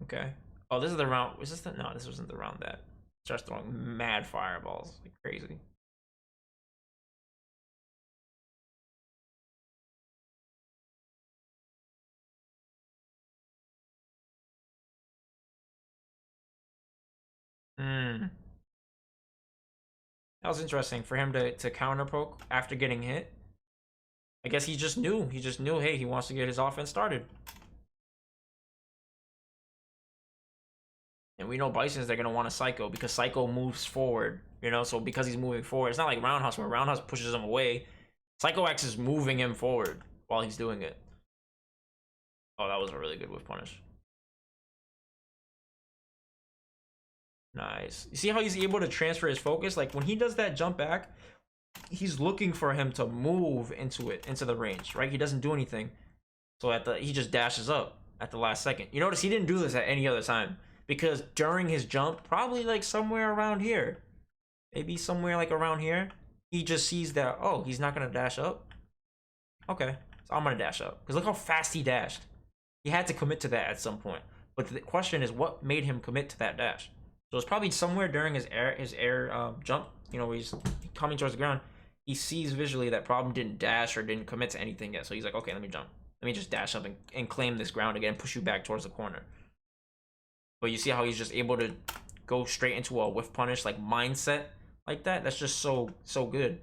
Okay. Oh, this is the round. Was this the? No, this wasn't the round that starts throwing mad fireballs like crazy. Hmm. That was interesting for him to counter poke after getting hit. I guess he just knew. He just knew, hey, he wants to get his offense started. And we know Bison's they're gonna want a Psycho because Psycho moves forward, you know. So because he's moving forward, it's not like Roundhouse where Roundhouse pushes him away. Psycho X is moving him forward while he's doing it. Oh, that was a really good whiff punish. Nice. You see how he's able to transfer his focus? Like when he does that jump back, he's looking for him to move into the range, right? He doesn't do anything. So he just dashes up at the last second. You notice he didn't do this at any other time because during his jump, probably like somewhere around here, maybe somewhere like around here, he just sees that, oh, he's not gonna dash up. Okay, so I'm gonna dash up because look how fast he dashed. He had to commit to that at some point. But the question is, what made him commit to that dash? So it's probably somewhere during his air jump, you know, where he's coming towards the ground. He sees visually that Problem didn't dash or didn't commit to anything yet. So he's like, okay, let me jump. Let me just dash up and claim this ground again, push you back towards the corner. But you see how he's just able to go straight into a whiff punish like mindset like that? That's just so good.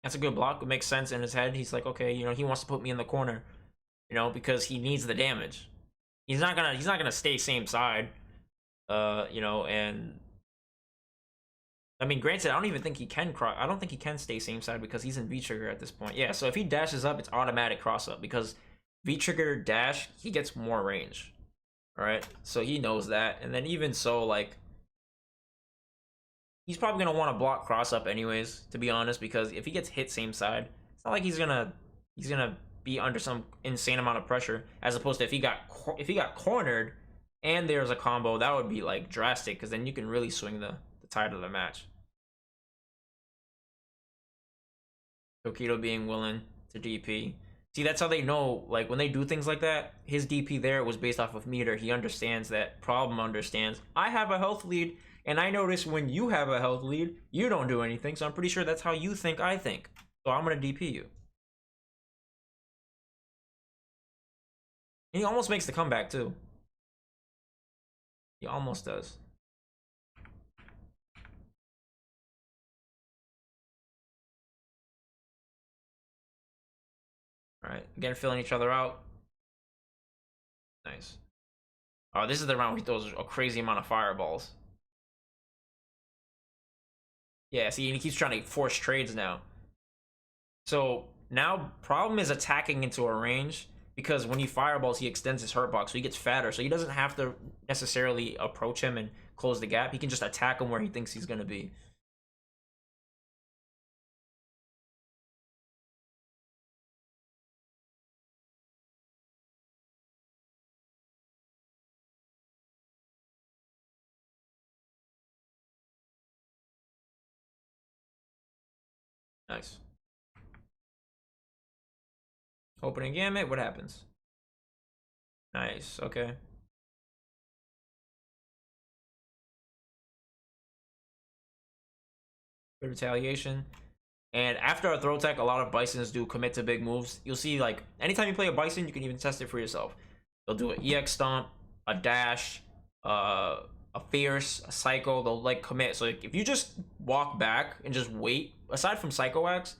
That's a good block. It makes sense in his head. He's like, okay, you know, he wants to put me in the corner, you know, because he needs the damage. He's not gonna stay same side, you know, and I mean, granted, I don't even think he can cross. I don't think he can stay same side because he's in V trigger at this point. Yeah, so if he dashes up, it's automatic cross up because V trigger dash, he gets more range. All right, so he knows that, and then even so, like, he's probably gonna want to block cross up anyways, to be honest, because if he gets hit same side, it's not like he's gonna be under some insane amount of pressure. As opposed to if he got cornered and there's a combo, that would be like drastic because then you can really swing the tide of the match. Tokido being willing to DP. See, that's how they know, like, when they do things like that, his DP there was based off of meter. He understands that. Problem understands. I have a health lead, and I notice when you have a health lead, you don't do anything, so I'm pretty sure that's how you think I think. So I'm going to DP you. And he almost makes the comeback, too. He almost does. All right, again, filling each other out. Nice. Oh, this is the round where he throws a crazy amount of fireballs. Yeah, see, he keeps trying to force trades now. So now Problem is attacking into a range because when he fireballs, he extends his hurt box, so he gets fatter. So he doesn't have to necessarily approach him and close the gap. He can just attack him where he thinks he's gonna be. Nice. Opening gamut, what happens? Nice, okay. Good retaliation. And after a throw tech, a lot of Bisons do commit to big moves. You'll see, like, anytime you play a Bison, you can even test it for yourself. They'll do an EX Stomp, a Dash, a Fierce, a Psycho. They'll, like, commit. So, like, if you just walk back and just wait, aside from Psycho X,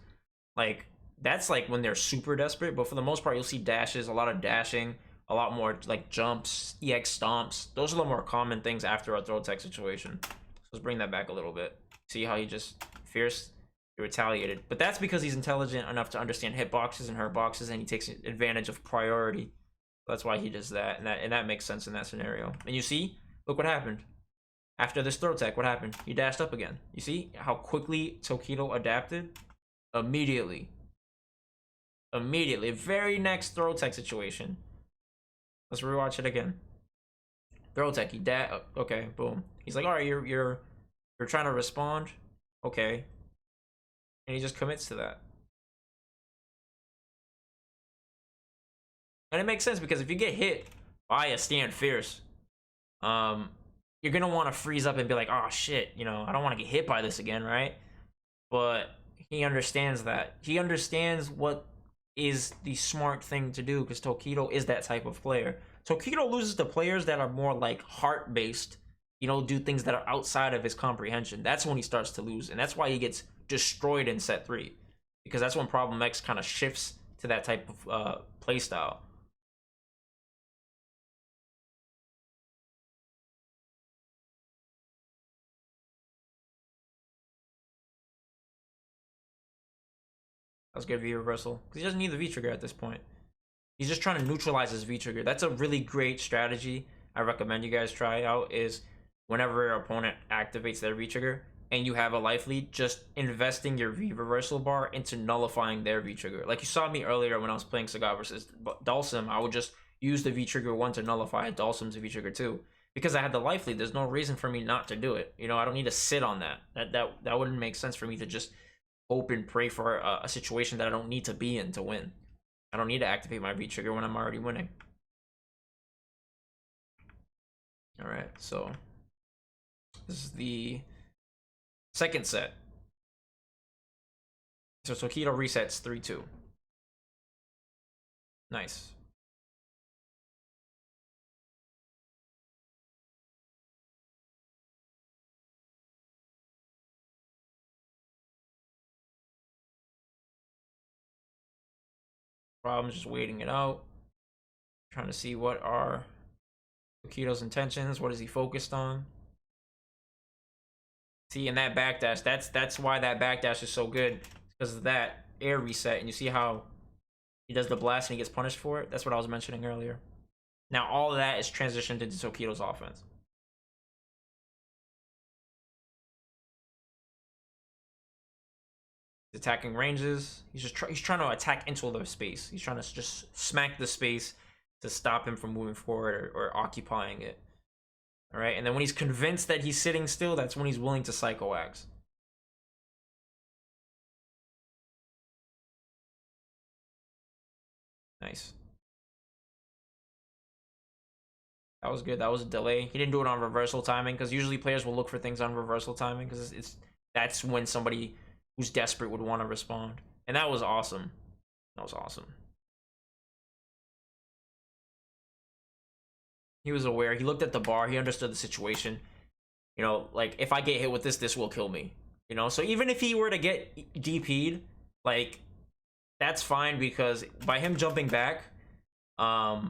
like, that's, like, when they're super desperate. But for the most part, you'll see dashes, a lot of dashing, a lot more, like, jumps, EX Stomps. Those are the more common things after a throw tech situation. So let's bring that back a little bit. See how he just Fierce, he retaliated, but that's because he's intelligent enough to understand hitboxes and hurt boxes, and he takes advantage of priority. That's why he does that, and that makes sense in that scenario. And you see, look what happened after this throw tech. What happened? He dashed up again. You see how quickly Tokido adapted? Immediately. Very next throw tech situation. Let's rewatch it again. Throw tech. He okay, boom. He's like, all right, you're trying to respond. Okay. And he just commits to that. And it makes sense because if you get hit by a stand Fierce, you're gonna want to freeze up and be like, oh shit, you know, I don't want to get hit by this again, right? But he understands that. He understands what is the smart thing to do because Tokido is that type of player. Tokido loses to players that are more like heart-based, you know, do things that are outside of his comprehension. That's when he starts to lose, and that's why he gets destroyed in set 3, because that's when Problem X kind of shifts to that type of play style. That was good V reversal because he doesn't need the V trigger at this point. He's just trying to neutralize his V trigger. That's a really great strategy. I recommend you guys try out. Is whenever your opponent activates their V trigger and you have a life lead, just investing your V reversal bar into nullifying their V trigger. Like you saw me earlier when I was playing Sagat versus Dhalsim, I would just use the V trigger 1 to nullify Dhalsim's V trigger 2 because I had the life lead. There's no reason for me not to do it. You know, I don't need to sit on that. That wouldn't make sense for me to just hope and pray for a situation that I don't need to be in to win. I don't need to activate my V trigger when I'm already winning. All right, so this is the second set. So Tokido resets 3-2. Nice. Problems, just waiting it out. Trying to see what are Tokido's intentions. What is he focused on? See, in that backdash, that's why that backdash is so good, because of that air reset. And you see how he does the blast and he gets punished for it. That's what I was mentioning earlier. Now all of that is transitioned into Tokido's offense. He's attacking ranges. He's trying to attack into the space. He's trying to just smack the space to stop him from moving forward or occupying it. All right, and then when he's convinced that he's sitting still, that's when he's willing to Psycho Axe. Nice. That was good. That was a delay. He didn't do it on reversal timing because usually players will look for things on reversal timing because that's when somebody who's desperate would want to respond. And that was awesome. That was awesome. He was aware. He looked at the bar. He understood the situation. You know, like, if I get hit with this, this will kill me. You know, so even if he were to get DP'd, like, that's fine because by him jumping back, that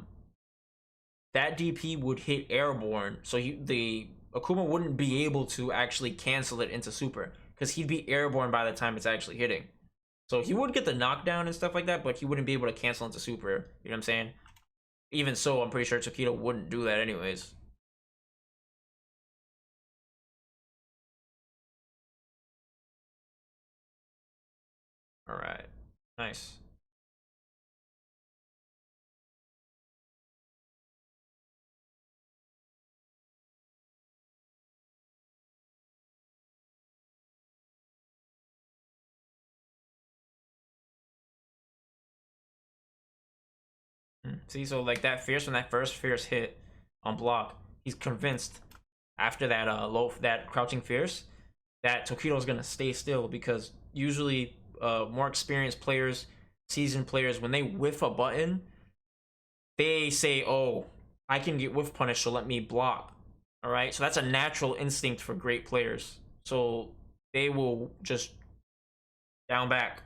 DP would hit airborne. So the Akuma wouldn't be able to actually cancel it into super because he'd be airborne by the time it's actually hitting. So he would get the knockdown and stuff like that, but he wouldn't be able to cancel into super. You know what I'm saying? Even so, I'm pretty sure Tokido wouldn't do that anyways. All right. Nice. See, so like that fierce when that first fierce hit on block, he's convinced after that that crouching fierce that Tokido's gonna stay still because usually more experienced players, seasoned players, when they whiff a button, they say, "Oh, I can get whiff punished, so let me block." All right, so that's a natural instinct for great players. So they will just down back.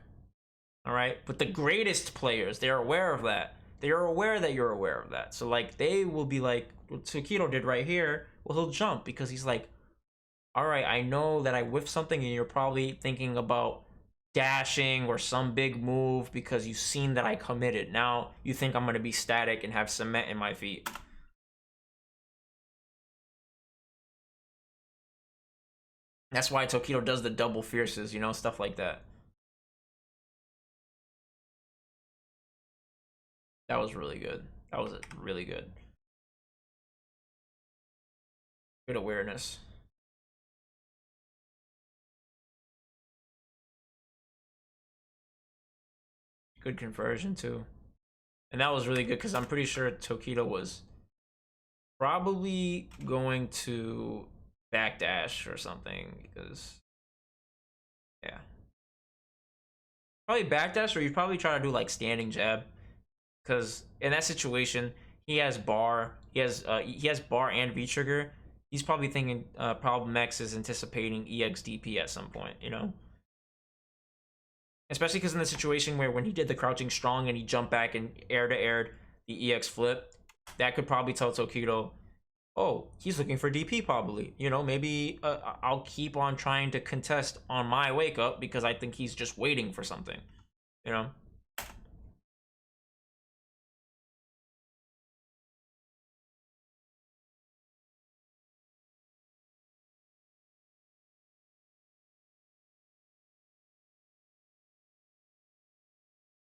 All right, but the greatest players, they're aware of that. They are aware that you're aware of that. So like they will be like what Tokido did right here. Well, he'll jump because he's like, all right, I know that I whiffed something, and you're probably thinking about dashing or some big move because you've seen that I committed. Now you think I'm gonna be static and have cement in my feet. That's why Tokido does the double fierces, you know, stuff like that. That was really good. That was really good. Good awareness. Good conversion too. And that was really good because I'm pretty sure Tokido was probably going to backdash or something because yeah. Probably backdash or you probably try to do like standing jab because in that situation he has bar and V trigger. He's probably thinking problem X is anticipating EXDP at some point, you know? Especially because in the situation where when he did the crouching strong and he jumped back and air to air the EX flip, that could probably tell Tokido, oh, he's looking for DP probably. You know, maybe I'll keep on trying to contest on my wake up because I think he's just waiting for something. You know?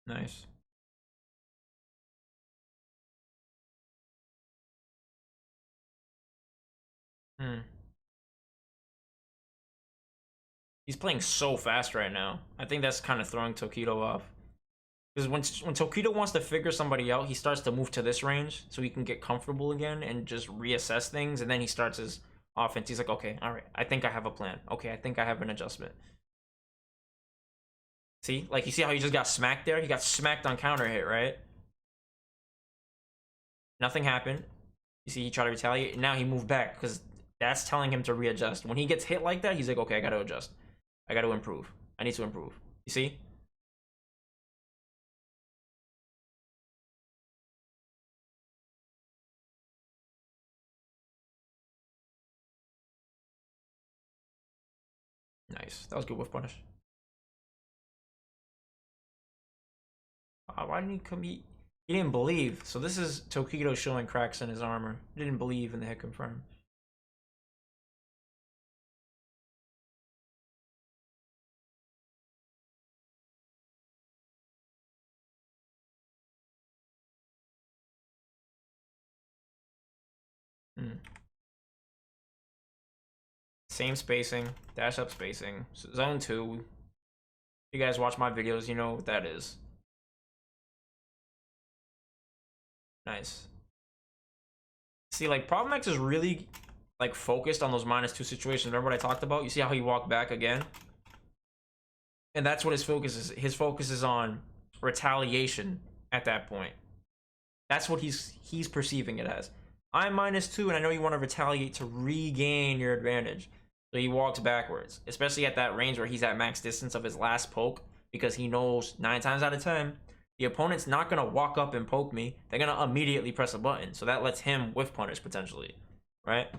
Nice. Hmm. He's playing so fast right now. I think that's kind of throwing Tokido off. Because when Tokido wants to figure somebody out, he starts to move to this range so he can get comfortable again and just reassess things. And then he starts his offense. He's like, okay, all right, I think I have a plan. Okay, I think I have an adjustment. See, like you see how he just got smacked there? He got smacked on counter hit, right? Nothing happened. You see, he tried to retaliate. Now he moved back because that's telling him to readjust. When he gets hit like that, he's like, okay, I got to adjust. I got to improve. I need to improve. You see? Nice. That was good with punish. Why didn't he come? He didn't believe. So this is Tokido showing cracks in his armor. He didn't believe in the hit confirm. Hmm. Same spacing, dash up spacing. Zone 2. You guys watch my videos, you know what that is. Nice. See, like, Problem X is really, like, focused on those -2 situations. Remember what I talked about? You see how he walked back again? And that's what his focus is. His focus is on retaliation at that point. That's what he's perceiving it as. I'm -2, and I know you want to retaliate to regain your advantage. So he walks backwards, especially at that range where he's at max distance of his last poke, because he knows 9 times out of 10, the opponent's not going to walk up and poke me. They're going to immediately press a button. So that lets him whiff punish potentially, right?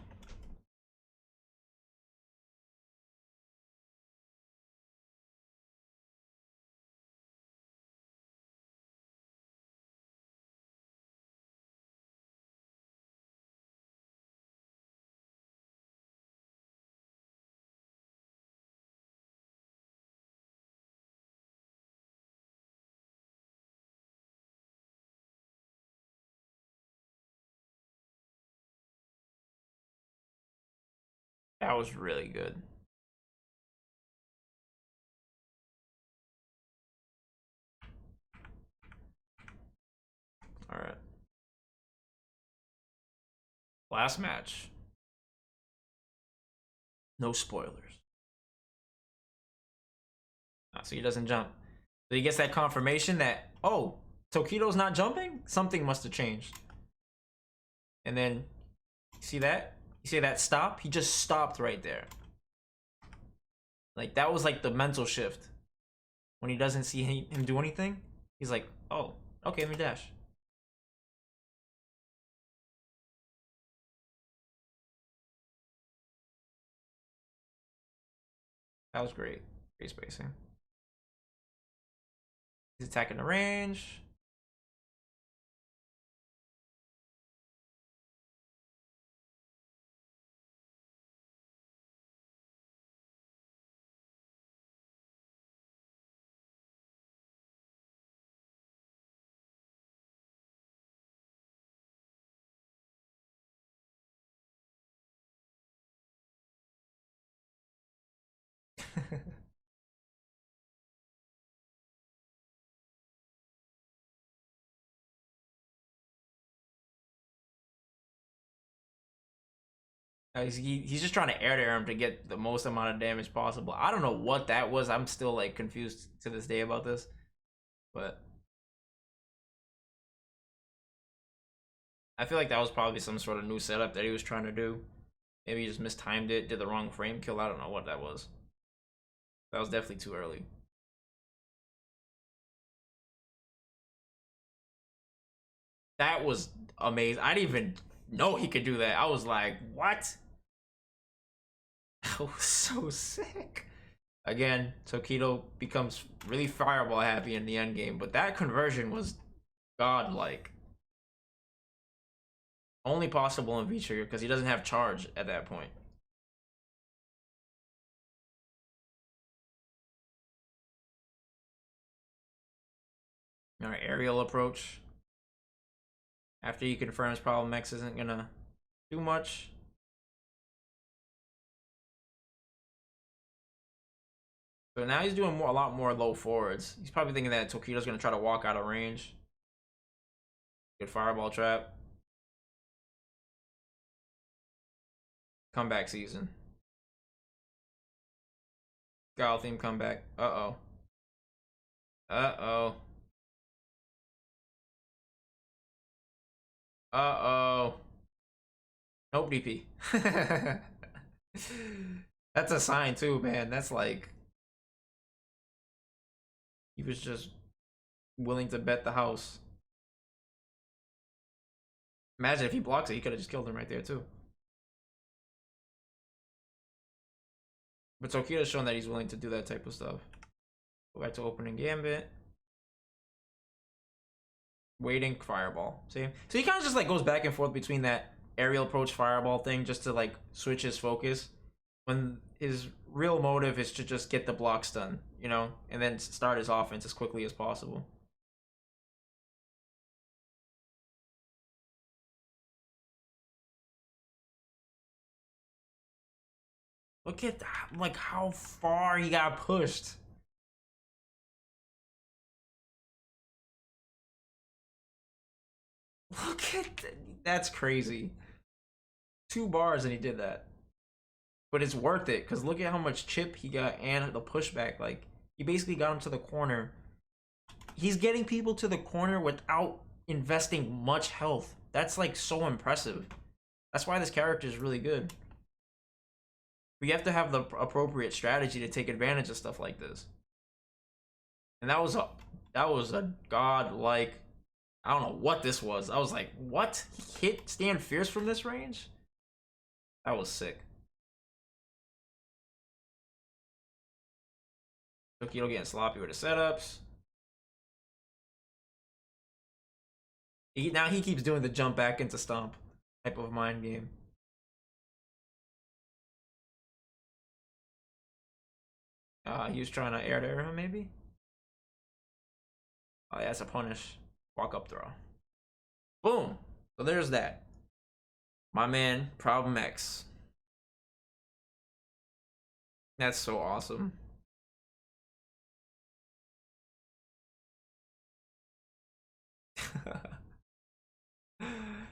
That was really good. All right. Last match. No spoilers. So he doesn't jump. So he gets that confirmation that, oh, Tokido's not jumping? Something must have changed. And then, see that? You see that stop? He just stopped right there. Like, that was like the mental shift. When he doesn't see him do anything, he's like, oh, okay, let me dash. That was great. Great spacing. He's attacking the range. He's just trying to air him to get the most amount of damage possible. I don't know what that was. I'm still like confused to this day about this. But I feel like that was probably some sort of new setup that he was trying to do. Maybe he just mistimed it, did the wrong frame kill. I don't know what that was. That was definitely too early. That was amazing. I didn't even know he could do that. I was like, what? That was so sick. Again, Tokido becomes really fireball happy in the end game, but that conversion was godlike. Only possible in V-Trigger because he doesn't have charge at that point. Alright, aerial approach. After he confirms Problem X isn't gonna do much. So now he's doing a lot more low forwards. He's probably thinking that Tokido's gonna try to walk out of range. Good fireball trap. Comeback season. Gal theme comeback. Uh-oh. Uh-oh. Uh-oh. Nope, DP. That's a sign too, man. That's like he was just willing to bet the house. Imagine if he blocks it, he could have just killed him right there too. But Tokido's shown that he's willing to do that type of stuff. Go back to opening gambit. Waiting fireball. See? So he kind of just like goes back and forth between that aerial approach fireball thing just to like switch his focus. When his real motive is to just get the blocks done, you know, and then start his offense as quickly as possible. Look at that, like how far he got pushed. Look at that. That's crazy. 2 bars and he did that. But it's worth it because look at how much chip he got and the pushback. Like he basically got him to the corner. He's getting people to the corner without investing much health. That's like so impressive. That's why this character is really good. We have to have the appropriate strategy to take advantage of stuff like this. And that was a godlike. I don't know what this was. I was like, what? He hit Stand Fierce from this range? That was sick. Tokido getting sloppy with the setups. Now he keeps doing the jump back into stomp type of mind game. He was trying to air to air him maybe? Oh yeah, that's a punish. Walk up throw. Boom. So there's that. My man, Problem X. That's so awesome.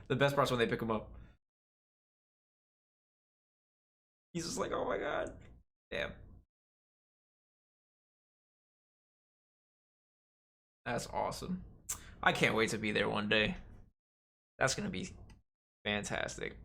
The best part's when they pick him up. He's just like, oh my god. Damn. That's awesome. I can't wait to be there one day. That's gonna be fantastic.